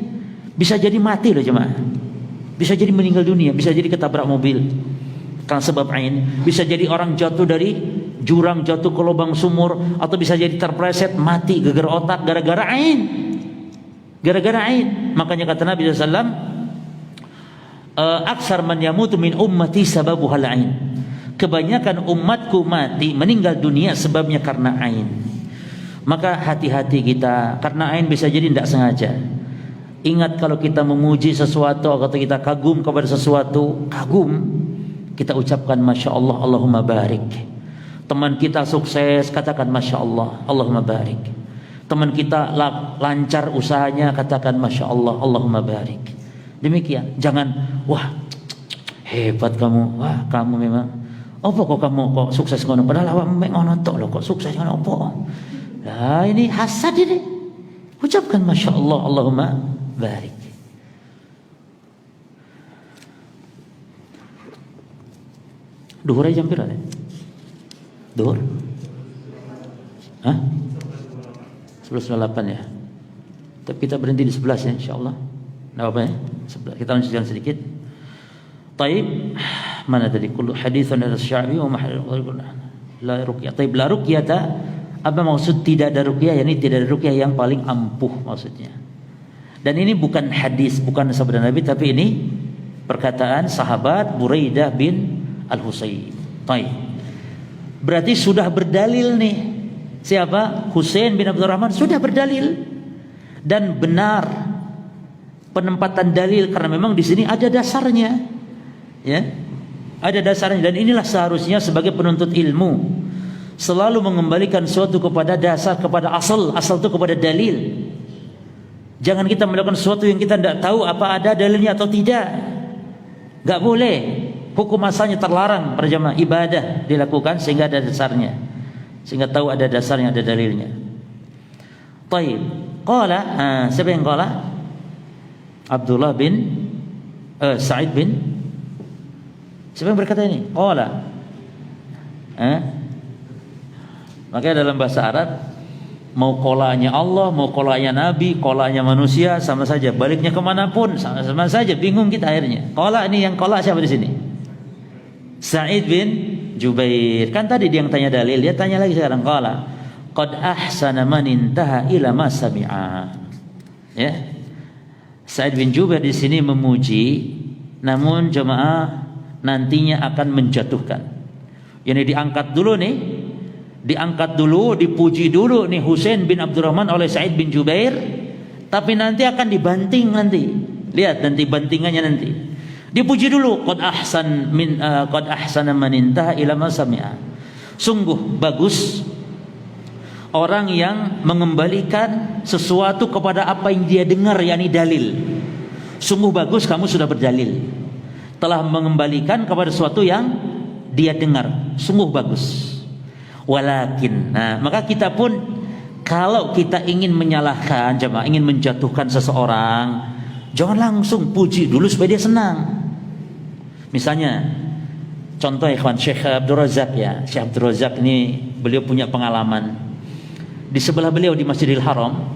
S1: Bisa jadi mati loh jemaah. Bisa jadi meninggal dunia, bisa jadi ketabrak mobil karena sebab ain, bisa jadi orang jatuh dari jurang, jatuh ke lubang sumur, atau bisa jadi terpleset mati geger otak gara-gara ain. Gara-gara ain. Makanya kata Nabi SAW, aksar man yamutu min ummati sababuhal ain. Kebanyakan umatku mati meninggal dunia sebabnya karena ain. Maka hati-hati kita, karena ain bisa jadi tidak sengaja. Ingat kalau kita memuji sesuatu atau kita kagum kepada sesuatu, kita ucapkan Masya Allah, Allahumma barik. Teman kita sukses, katakan Masya Allah, Allahumma barik. Teman kita lancar usahanya, katakan Masya Allah, Allahumma barik. Demikian, jangan wah hebat kamu, wah kamu memang apa kok kamu kok sukses ngono, padahal awak mek ngono tok lho, kok sukses ngono apa. Nah ini hasad ini. Ucapkan Masya Allah, Allahumma barik. Duhur jam berapa? Duhur? Hah? 11.08 ya. Tapi kita berhenti di 11 ya, insyaallah. Enggak apa ya? Kita lanjutkan sedikit. Taib, mana tadi? Kullu haditsan al-Sya'bi wa la ruqyah. Taib la ruqyata, apa maksud tidak ada ruqyah? Yani tidak ada ruqyah yang paling ampuh maksudnya. Dan ini bukan hadis, bukan sabda Nabi, tapi ini perkataan sahabat Buraidah bin Al-Husayn. Baik. Berarti sudah berdalil nih. Siapa? Husain bin Abdurrahman sudah berdalil. Dan benar penempatan dalil karena memang di sini ada dasarnya. Ya. Ada dasarnya, dan inilah seharusnya sebagai penuntut ilmu selalu mengembalikan suatu kepada dasar, kepada asal itu kepada dalil. Jangan kita melakukan sesuatu yang kita tidak tahu apa ada dalilnya atau tidak. Gak boleh. Hukum asalnya terlarang pada jamaah ibadah dilakukan sehingga ada dasarnya, sehingga tahu ada dasarnya, ada dalilnya. Taib. Qala, siapa yang qala? Abdullah bin Sa'id bin, siapa yang berkata ini? Qala. Makanya dalam bahasa Arab, mau kolanya Allah, mau kolanya Nabi, kolanya manusia, sama saja. Baliknya kemanapun, sama saja. Bingung kita akhirnya. Kola ini yang kola siapa di sini? Sa'id bin Jubair. Kan tadi dia yang tanya dalil, dia tanya lagi sekarang. Kola, qad ahsana man intaha ila ma sami'a. Ya. Sa'id bin Jubair di sini memuji, namun jemaah nantinya akan menjatuhkan. Ini diangkat dulu nih. Diangkat dulu, dipuji dulu nih Husain bin Abdurrahman oleh Sa'id bin Jubair, tapi nanti akan dibanting nanti. Lihat nanti bantingannya nanti. Dipuji dulu, qad ahsana man intaha ila ma sami'a. Sungguh bagus orang yang mengembalikan sesuatu kepada apa yang dia dengar, yakni dalil. Sungguh bagus kamu sudah berdalil. Telah mengembalikan kepada sesuatu yang dia dengar. Sungguh bagus. Walakin, nah maka kita pun kalau kita ingin menyalahkan jemaah, ingin menjatuhkan seseorang, jangan langsung puji dulu supaya dia senang. Misalnya contoh ikhwan, Syekh Abdul Razak ya. Syekh Abdul Razak ini beliau punya pengalaman. Di sebelah beliau di Masjidil Haram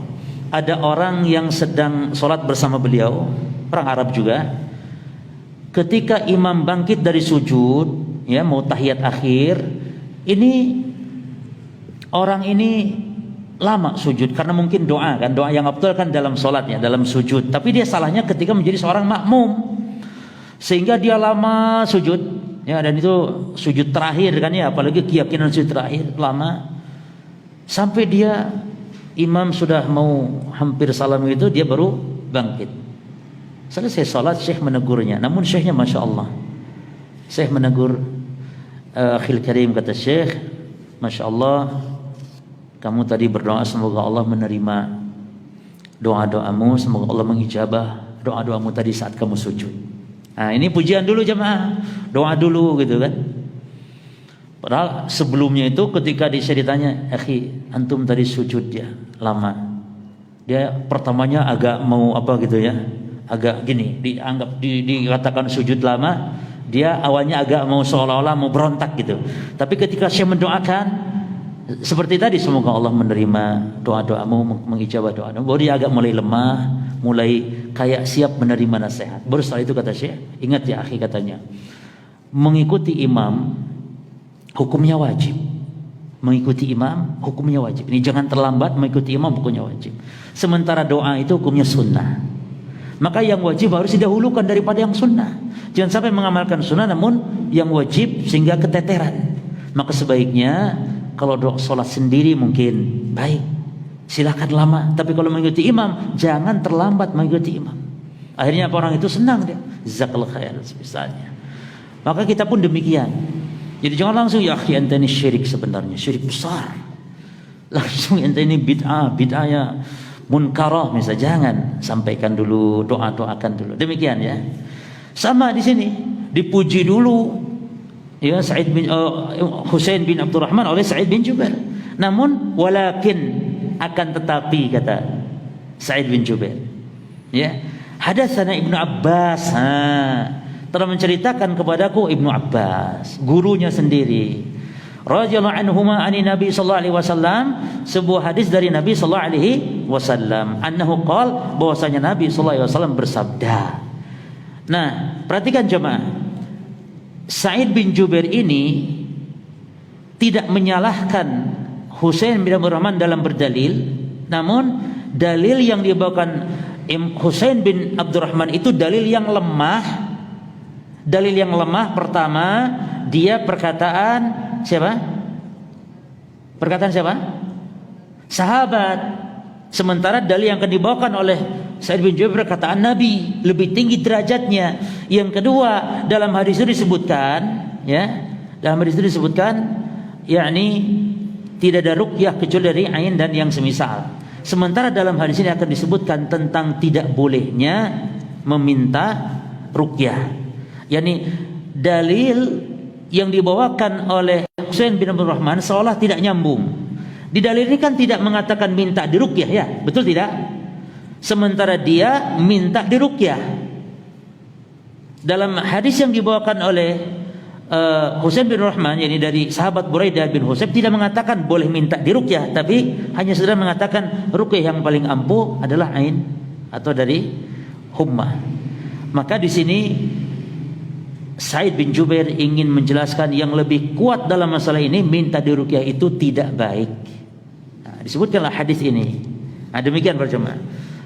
S1: ada orang yang sedang sholat bersama beliau, orang Arab juga. Ketika imam bangkit dari sujud, ya mau tahiyat akhir, ini orang ini lama sujud karena mungkin doa kan, doa yang afdal kan dalam sholatnya, dalam sujud. Tapi dia salahnya ketika menjadi seorang makmum, sehingga dia lama sujud, ya, dan itu sujud terakhir kan ya, apalagi keyakinan sujud terakhir lama, sampai dia imam sudah mau hampir salam itu dia baru bangkit. Selesai sholat Syekh menegurnya, namun Syekhnya Masya Allah. Syekh menegur, akhil karim, kata Syekh, Masya Allah, kamu tadi berdoa semoga Allah menerima doa-doamu, semoga Allah mengijabah doa-doamu tadi saat kamu sujud. Nah ini pujian dulu jemaah, doa dulu gitu kan. Padahal sebelumnya itu ketika dia ditanya, akhi antum tadi sujud ya lama, dia pertamanya agak mau apa gitu ya, agak gini, dianggap dikatakan sujud lama, dia awalnya agak mau seolah-olah mau berontak gitu. Tapi ketika saya mendoakan, seperti tadi, semoga Allah menerima doa-doamu, mengijabah doa-doamu. Baru dia agak mulai lemah, mulai kayak siap menerima nasihat. Baru setelah itu kata Syekh, ingat ya akhi, katanya, mengikuti imam hukumnya wajib. Mengikuti imam hukumnya wajib. Ini jangan terlambat, mengikuti imam hukumnya wajib. Sementara doa itu hukumnya sunnah. Maka yang wajib harus didahulukan daripada yang sunnah. Jangan sampai mengamalkan sunnah namun yang wajib sehingga keteteran. Maka sebaiknya kalau doa sholat sendiri mungkin baik, silakan lama. Tapi kalau mengikuti imam, jangan terlambat mengikuti imam. Akhirnya apa, orang itu senang dia, jazakallahu khair misalnya. Maka kita pun demikian. Jadi jangan langsung ya akhi ente ini syirik, sebenarnya syirik besar. Langsung ente ini bid'ah ya munkarah misalnya, jangan. Sampaikan dulu, doakan dulu. Demikian ya. Sama di sini, dipuji dulu ya Husain bin Abdurrahman oleh Sa'id bin Jubair. Namun walakin, akan tetapi, kata Sa'id bin Jubair, ya, hadatsana Ibnu Abbas, telah menceritakan kepadaku Ibnu Abbas, gurunya sendiri, radhiyallahu anhuma ani Nabi sallallahu alaihi wasallam, sebuah hadis dari Nabi sallallahu alaihi wasallam, annahu qala, bahwasanya Nabi sallallahu alaihi wasallam bersabda. Nah, perhatikan jemaah, Sa'id bin Jubair ini tidak menyalahkan Husain bin Abdurrahman dalam berdalil, namun dalil yang dibawakan Husain bin Abdurrahman itu dalil yang lemah. Dalil yang lemah pertama, dia perkataan siapa? Perkataan siapa? Sahabat. Sementara dalil yang akan dibawakan oleh Sa'id bin Jubair perkataan Nabi, lebih tinggi derajatnya. Yang kedua, dalam hadis itu disebutkan, ya, dalam hadis itu disebutkan, yakni tidak ada ruqyah kecuali dari ain dan yang semisal. Sementara dalam hadis ini akan disebutkan tentang tidak bolehnya meminta ruqyah. Yani dalil yang dibawakan oleh Husain bin Abdurrahman seolah tidak nyambung. Di dalil ini kan tidak mengatakan minta diruqyah, ya, betul tidak? Sementara dia minta diruqyah. Dalam hadis yang dibawakan oleh Husain bin Rahman, yakni dari sahabat Buraidah bin Husayb, tidak mengatakan boleh minta diruqyah, tapi hanya sekedar mengatakan ruqyah yang paling ampuh adalah ain atau dari hummah. Maka di sini Sa'id bin Jubair ingin menjelaskan yang lebih kuat dalam masalah ini, minta diruqyah itu tidak baik. Nah, disebutkanlah hadis ini. Nah, demikian para jemaah.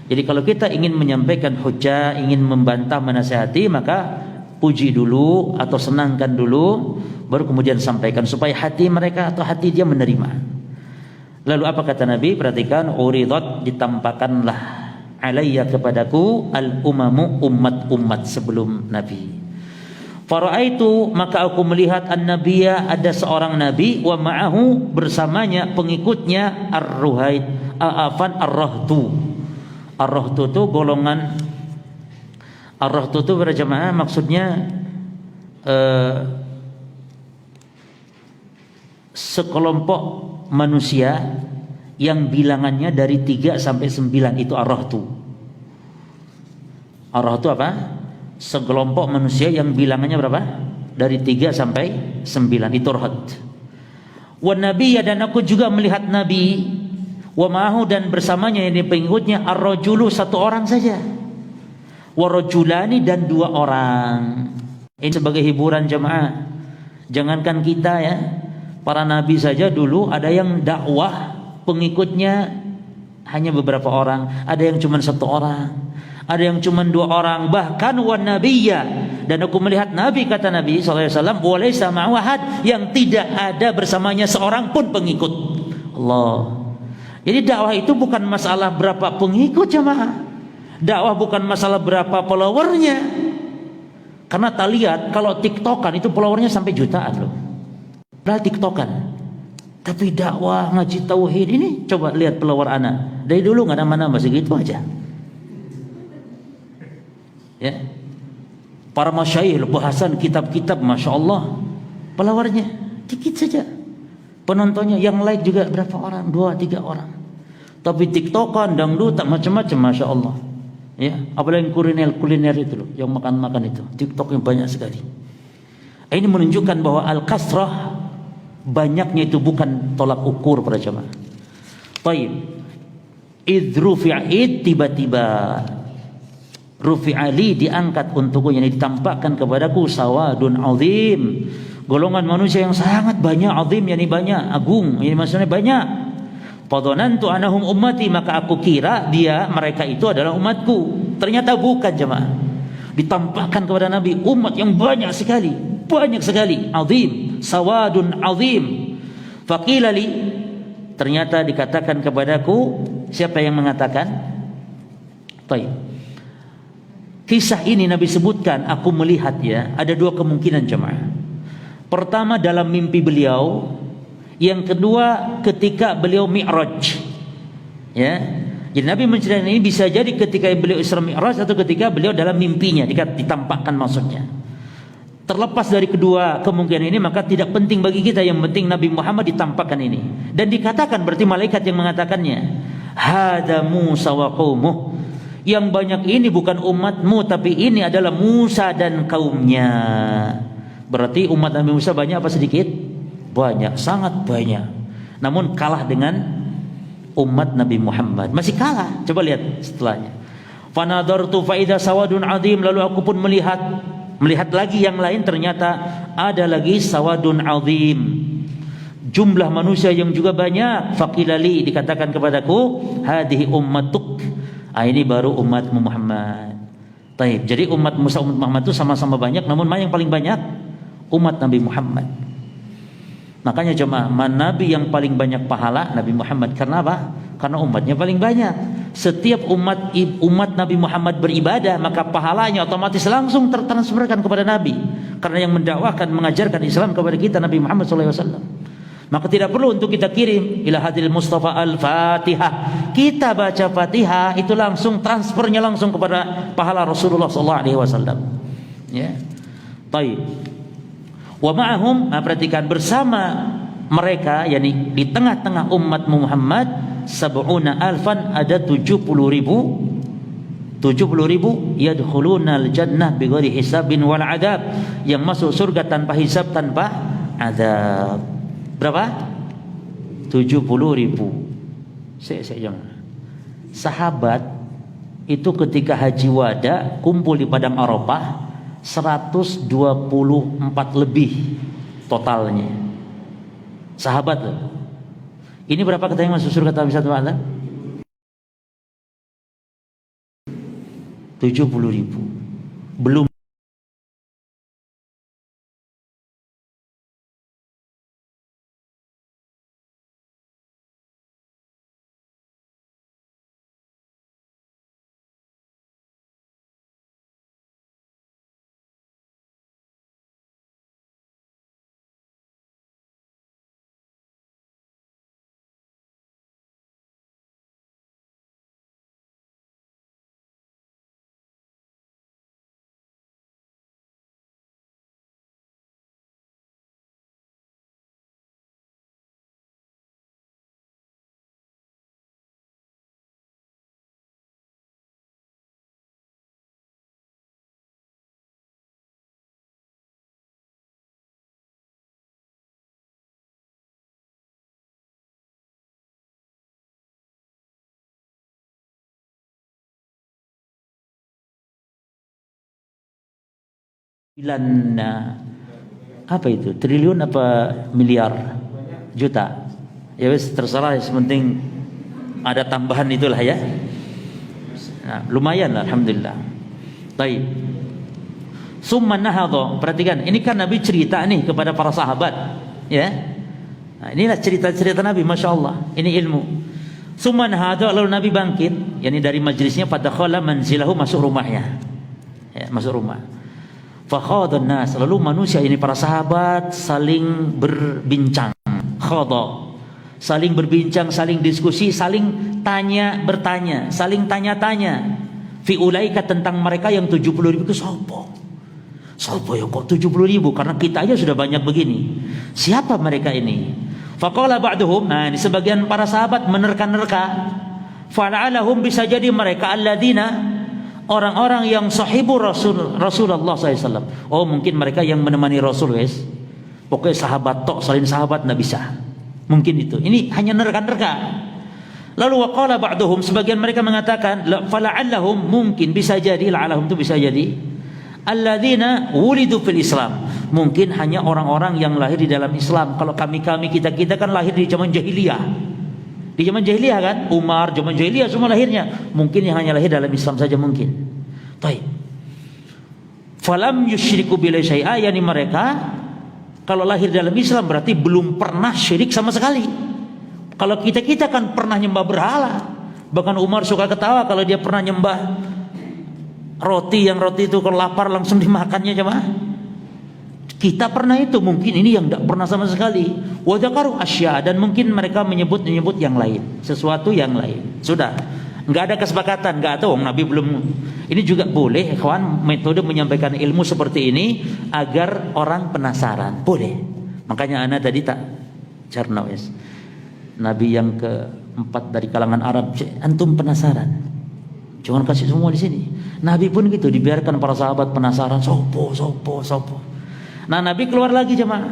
S1: Jadi kalau kita ingin menyampaikan hujah, ingin membantah, menasihati, maka puji dulu atau senangkan dulu, baru kemudian sampaikan supaya hati mereka atau hati dia menerima. Lalu apa kata Nabi? Perhatikan, uridat, ditampakkanlah alayya kepadaku al-umamu, umat-umat sebelum Nabi. Faraitu, maka aku melihat an-nabiyya, ada seorang nabi, wa ma'ahu, bersamanya pengikutnya ar-ruhaid, ar-rahtu. Ar-rahtu itu golongan, ar-rahtu itu berjamaah maksudnya sekelompok manusia yang bilangannya dari 3 sampai 9, itu ar-rahtu. Ar-rahtu apa? Sekelompok manusia yang bilangannya berapa? Dari 3 sampai 9, itu rahat. Wa nabiyya, dan aku juga melihat nabi, wa ma'ahu, dan bersamanya ini pengikutnya ar-rajulu, satu orang saja, wa rajulani, dan 2 orang. Ini sebagai hiburan jemaah. Jangankan kita ya, para nabi saja dulu ada yang dakwah pengikutnya hanya beberapa orang, ada yang cuma 1 orang, ada yang cuma 2 orang, bahkan wan nabiyya, dan aku melihat nabi, kata Nabi SAW, walaysa ma'ahu ahad, yang tidak ada bersamanya seorang pun pengikut. Allah. Jadi dakwah itu bukan masalah berapa pengikut jemaah. Dakwah bukan masalah berapa followernya. Karena tak lihat kalau TikTokan itu followernya sampai jutaan loh. Nah, TikTokan. Tapi dakwah ngaji tauhid ini, coba lihat follower anak. Dari dulu nggak nama-nama segitu aja. Ya, para masyayikh bahasan kitab-kitab, masya Allah, followernya dikit saja, penontonnya yang like juga berapa orang, 2-3 orang. Tapi TikTokan, dangdut, tak macam-macam, masya Allah. Ya, apalagi kuliner itu loh, yang makan-makan itu, TikTok yang banyak sekali. Ini menunjukkan bahwa al-kasrah Banyaknya itu bukan tolak ukur para jemaah. Baik. Idrufi'id tiba-tiba Rufi'ali diangkat untukku, yang ditampakkan kepadaku sawadun azim, golongan manusia yang sangat banyak, azim yani banyak, agung ini maksudnya banyak. Fadhanantu anahum ummati, maka aku kira mereka itu adalah umatku. Ternyata bukan jemaah. Ditampakkan kepada Nabi umat yang banyak sekali, azim, sawadun azim. Faqila li, ternyata dikatakan kepadaku, siapa yang mengatakan? Baik. Kisah ini Nabi sebutkan, aku melihat ya, ada dua kemungkinan jemaah. Pertama dalam mimpi beliau, yang kedua ketika beliau Mi'raj. Ya. Jadi Nabi menceritakan ini bisa jadi ketika beliau Isra Mi'raj atau ketika beliau dalam mimpinya ditampakkan maksudnya. Terlepas dari kedua kemungkinan ini, maka tidak penting bagi kita, yang penting Nabi Muhammad ditampakkan ini. Dan dikatakan berarti malaikat yang mengatakannya. Hada Musa wa qaumuh. Yang banyak ini bukan umatmu, tapi ini adalah Musa dan kaumnya. Berarti umat Nabi Musa banyak apa sedikit? Banyak, sangat banyak. Namun kalah dengan umat Nabi Muhammad. Masih kalah. Coba lihat setelahnya. Fanadartu faida sawadun azim, lalu aku pun melihat lagi yang lain, ternyata ada lagi sawadun azim. Jumlah manusia yang juga banyak. Faqilali, dikatakan kepadaku, hadhihi ummatuk. Ini baru umat Muhammad. Taib. Jadi umat Musa, umat Muhammad itu sama-sama banyak, namun mana yang paling banyak? Umat Nabi Muhammad. Makanya cuma Nabi yang paling banyak pahala Nabi Muhammad. Karena apa? Karena umatnya paling banyak. Setiap umat Nabi Muhammad beribadah, maka pahalanya otomatis langsung tertransferkan kepada Nabi. Karena yang mendakwahkan, mengajarkan Islam kepada kita Nabi Muhammad SAW. Maka tidak perlu untuk kita kirim ila hadil Mustafa al-Fatihah. Kita baca Fatihah itu langsung transfernya langsung kepada pahala Rasulullah SAW. Ya, baik. Wa ma'ahum, perhatikan, bersama mereka, yakni di tengah-tengah umat Muhammad, sab'una alfan, ada 70.000 yadkhuluna al-jannah bighairi hisabin wal adab, yang masuk surga tanpa hisab, tanpa azab. Berapa? 70.000. Sahabat itu ketika haji wada kumpul di padang Arafah 124 lebih totalnya. Sahabat loh. Ini berapa kata yang masuk surga tanpa hisab tanpa azab? 70.000. Belum apa itu? Triliun apa miliar? Juta. Ya wes terserah, yang penting ada tambahan itulah ya. Nah, lumayan lah, alhamdulillah. Baik. Summa nahadha, perhatikan, ini kan Nabi cerita nih kepada para sahabat, ya. Nah, inilah cerita-cerita Nabi, Masya Allah. Ini ilmu. Summa nahadha, lalu Nabi bangkit, yakni dari majlisnya, fadakhala manzilahu, masuk rumahnya. Ya, masuk rumah. Fakhadhan nas, lalu manusia ini para sahabat saling berbincang. Khadha, saling berbincang, saling diskusi, saling bertanya, saling tanya-tanya. Fi ulaika, tentang mereka yang 70.000 itu sapa? Sapa ya kok 70.000? Karena kita aja sudah banyak begini. Siapa mereka ini? Faqala ba'duhum, nah ini sebagian para sahabat menerka-nerka. Fala'alahum, bisa jadi mereka alladzina, orang-orang yang sahibu Rasulullah SAW. Oh, mungkin mereka yang menemani Rasul, guys. Pokoknya sahabat tok, selain sahabat nggak bisa. Mungkin itu. Ini hanya nerka-nerka. Lalu waqala ba'duhum, sebagian mereka mengatakan fala'allahum, mungkin bisa jadi, la'allahum itu bisa jadi alladzina wulidu fil Islam, mungkin hanya orang-orang yang lahir di dalam Islam. Kalau kami-kami, kita kan lahir di zaman jahiliyah. Di zaman jahiliyah kan, Umar zaman jahiliyah semua lahirnya. Mungkin yang hanya lahir dalam Islam saja mungkin. Baik. Falam yusyriku billahi syai'a, yani mereka kalau lahir dalam Islam berarti belum pernah syirik sama sekali. Kalau kita kan pernah nyembah berhala. Bahkan Umar suka ketawa kalau dia pernah nyembah roti, yang roti itu kalau lapar langsung dimakannya jemaah. Kita pernah itu, mungkin ini yang tidak pernah sama sekali. Wa dzakaru asya, dan mungkin mereka menyebut yang lain, sesuatu yang lain. Sudah, nggak ada kesepakatan, nggak tahu Nabi belum. Ini juga boleh, kawan, metode menyampaikan ilmu seperti ini agar orang penasaran, boleh. Makanya ana tadi tak cerna wes. Nabi yang keempat dari kalangan Arab, antum penasaran, jangan kasih semua di sini. Nabi pun gitu, dibiarkan para sahabat penasaran, sopo. Nah Nabi keluar lagi jemaah.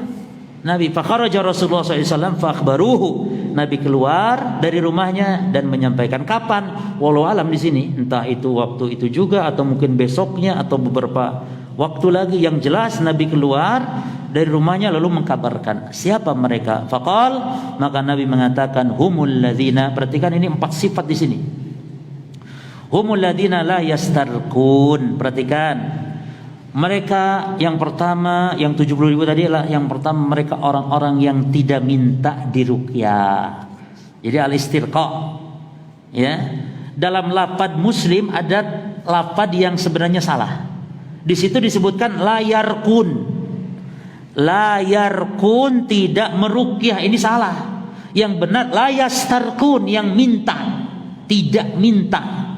S1: Nabi fakharaja Rasulullah SAW fakhbaruhu. Nabi keluar dari rumahnya dan menyampaikan kapan, walau alam di sini, entah itu waktu itu juga atau mungkin besoknya atau beberapa waktu lagi. Yang jelas Nabi keluar dari rumahnya lalu mengkabarkan siapa mereka. Faqal, maka Nabi mengatakan humul ladzina, perhatikan ini 4 sifat di sini. Humul ladzina la yastarqun. Perhatikan, mereka yang pertama, yang 70.000 tadi adalah yang pertama, mereka orang-orang yang tidak minta diruqyah. Jadi al-istirqa. Ya. Dalam lafaz Muslim ada lafaz yang sebenarnya salah. Di situ disebutkan la yarqun. La yarqun, tidak meruqyah, ini salah. Yang benar la yastarqun, yang minta, tidak minta.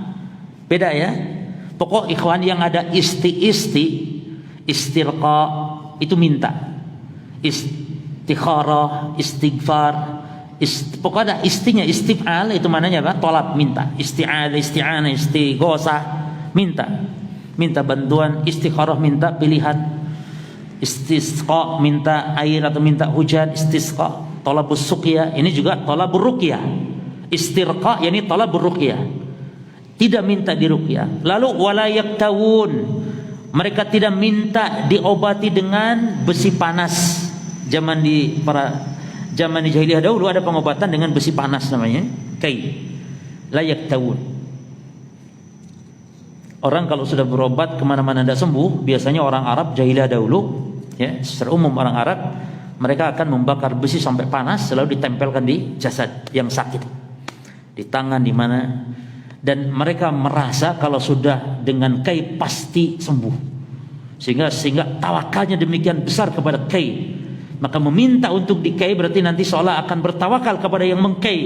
S1: Beda ya. Pokok ikhwan yang ada istirqa itu minta. Istikharah, istighfar, pokoknya ada istinya, istif'al itu mananya apa? Tolak, minta. Isti'anah, istighosah, minta. Minta bantuan, istikharah minta pilihan, istisqa minta air atau minta hujan, istisqa, talabus suqya, ini juga talabur ruqyah. Istirqa yani talabur ruqyah, tidak minta diruqyah. Lalu wala yaktawun, mereka tidak minta diobati dengan besi panas. Zaman di jahiliyah dahulu ada pengobatan dengan besi panas namanya kai. La yaktawun. Orang kalau sudah berobat kemana-mana tidak sembuh, biasanya orang Arab jahiliyah dahulu, ya, secara umum orang Arab, mereka akan membakar besi sampai panas selalu ditempelkan di jasad yang sakit, di tangan, di mana. Dan mereka merasa kalau sudah dengan kai pasti sembuh, sehingga tawakalnya demikian besar kepada kai. Maka meminta untuk dikai berarti nanti seolah akan bertawakal kepada yang mengkai.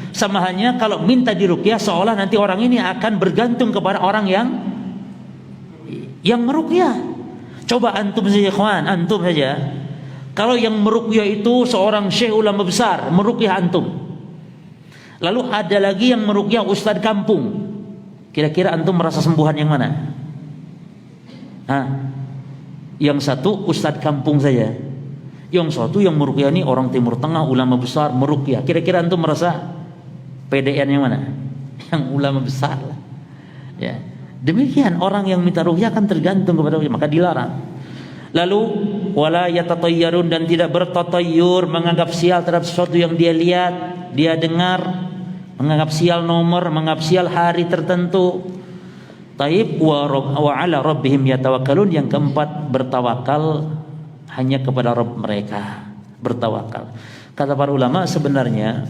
S1: Sama halnya kalau minta diruqyah, seolah nanti orang ini akan bergantung kepada orang yang meruqyah. Coba antum saja kawan, antum saja. Kalau yang meruqyah itu seorang syekh ulama besar meruqyah antum, lalu ada lagi yang meruqyah ustadz kampung, kira-kira antum merasa sembuhan yang mana? Yang satu ustadz kampung saja, yang satu yang meruqyah ini orang Timur Tengah, ulama besar meruqyah. Kira-kira antum merasa PDN yang mana? Yang ulama besar lah. Ya. Demikian orang yang minta ruqyah kan tergantung kepada ruqyah, maka dilarang. Lalu wala yatatayyarun, dan tidak bertatayyur, menganggap sial terhadap sesuatu yang dia lihat, dia dengar, menganggap sial nomor, menganggap sial hari tertentu. Taib wa ala rabbihim yatawakkalun. Yang keempat, bertawakal hanya kepada Rabb mereka, bertawakal. Kata para ulama, sebenarnya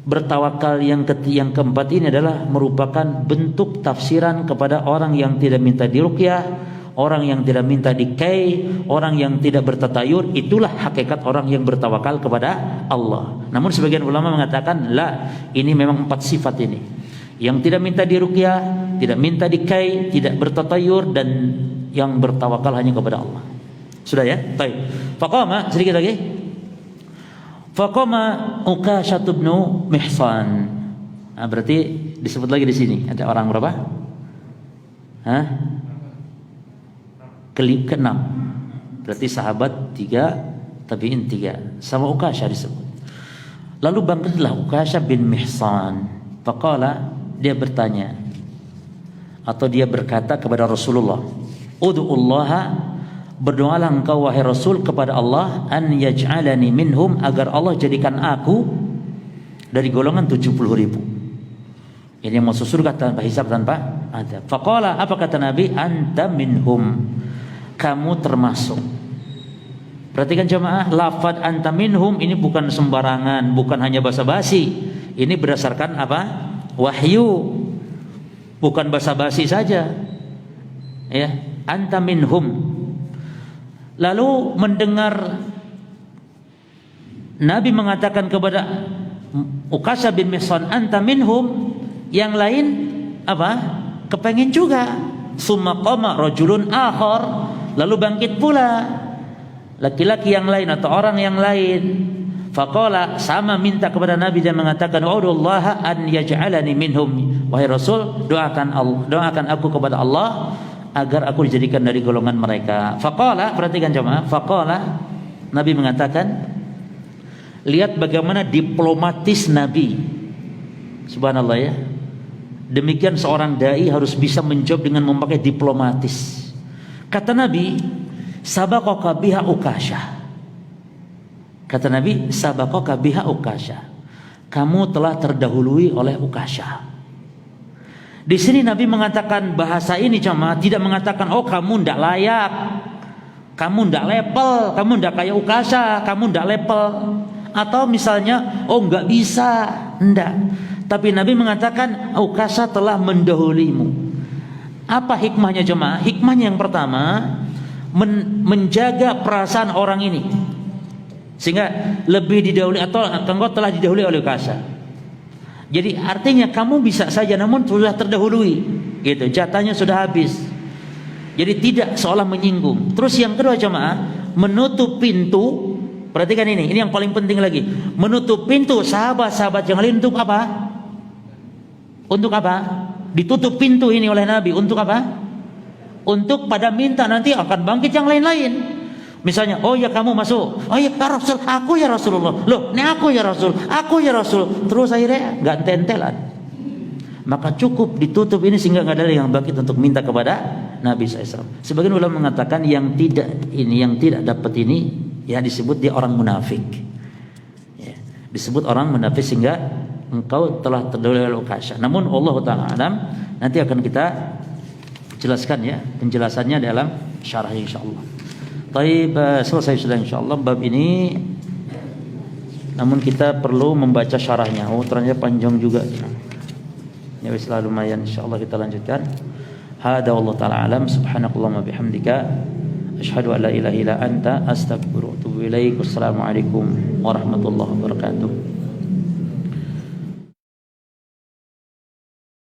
S1: bertawakal yang keempat ini adalah merupakan bentuk tafsiran kepada orang yang tidak minta diruqyah, orang yang tidak minta dikai, orang yang tidak bertatayur. Itulah hakikat orang yang bertawakal kepada Allah. Namun sebagian ulama mengatakan ini memang 4 sifat ini. Yang tidak minta diruqyah, tidak minta dikai, tidak bertatayur, dan yang bertawakal hanya kepada Allah. Sudah ya? Baik. Faqama, sedikit lagi. Faqama Uqasyah bin Mihsan. Berarti disebut lagi di sini ada orang berapa? Ke-6. Berarti sahabat 3, tabi'in 3 sama Uqasyah disebut. Lalu bangkitlah Uqasyah bin Mihsan. Faqala, dia bertanya atau dia berkata kepada Rasulullah, "Ud'ullaha, berdoalah engkau wahai Rasul kepada Allah, an yaj'alani minhum, agar Allah jadikan aku dari golongan 70.000. Ini yang masuk surga tanpa hisab, tanpa adab." Faqala, apa kata Nabi? "Anta minhum." Kamu termasuk. Perhatikan jemaah, lafaz anta minhum ini bukan sembarangan, bukan hanya basa-basi. Ini berdasarkan apa? Wahyu. Bukan basa-basi saja. Ya, anta minhum. Lalu mendengar Nabi mengatakan kepada Uqasyah bin Mihsan, anta minhum, yang lain apa? Kepengen juga. Summa qama rajulun akhar, lalu bangkit pula laki-laki yang lain atau orang yang lain. Faqala, sama minta kepada Nabi dan mengatakan, "Udullaha an yaj'alani minhum." Wahai Rasul, doakan aku kepada Allah agar aku dijadikan dari golongan mereka. Faqala, perhatikan jemaah, faqala, Nabi mengatakan, lihat bagaimana diplomatis Nabi. Subhanallah ya. Demikian seorang dai harus bisa menjawab dengan memakai diplomatis. Kata Nabi, sabaqaka biha Uqasyah. Kata Nabi, sabaqaka biha Uqasyah. Kamu telah terdahului oleh Uqasyah. Di sini Nabi mengatakan bahasa ini cuma tidak mengatakan, oh kamu tidak layak, kamu tidak level, kamu tidak kayak Uqasyah, kamu tidak level. Atau misalnya, oh nggak bisa, enggak. Tapi Nabi mengatakan Uqasyah telah mendahulimu. Apa hikmahnya jemaah? Hikmahnya yang pertama, menjaga perasaan orang ini sehingga lebih didahului, atau engkau telah didahului oleh Uqasyah. Jadi artinya kamu bisa saja namun sudah terdahului, gitu. Jatahnya sudah habis. Jadi tidak seolah menyinggung. Terus yang kedua jemaah, menutup pintu. Perhatikan ini yang paling penting lagi. Menutup pintu sahabat-sahabat yang lain untuk apa? Untuk apa? Ditutup pintu ini oleh Nabi untuk apa? Untuk pada minta nanti akan bangkit yang lain-lain. Misalnya, oh ya kamu masuk, oh ya Rasul, aku ya Rasulullah, loh ini aku ya Rasul, aku ya Rasul. Terus akhirnya nggak tentelan. Maka cukup ditutup ini sehingga nggak ada yang bangkit untuk minta kepada Nabi SAW. Sebagian ulama mengatakan yang tidak dapat ini, ya disebut dia orang munafik. Ya, disebut orang munafik sehingga engkau telah terdahului oleh Uqasyah. Namun Allah Ta'ala alam, nanti akan kita jelaskan ya penjelasannya dalam syarah insyaallah. Baik, selesai sudah insyaallah bab ini. Namun kita perlu membaca syarahnya. Oh ternyata panjang juga. Ya wis lah lumayan, insyaallah kita lanjutkan. Hada wallahu taala alam. Subhanakallahumma bihamdika asyhadu an la ilaha illa anta astaghfiruka wa atubu ilaik. Wassalamualaikum warahmatullahi wabarakatuh.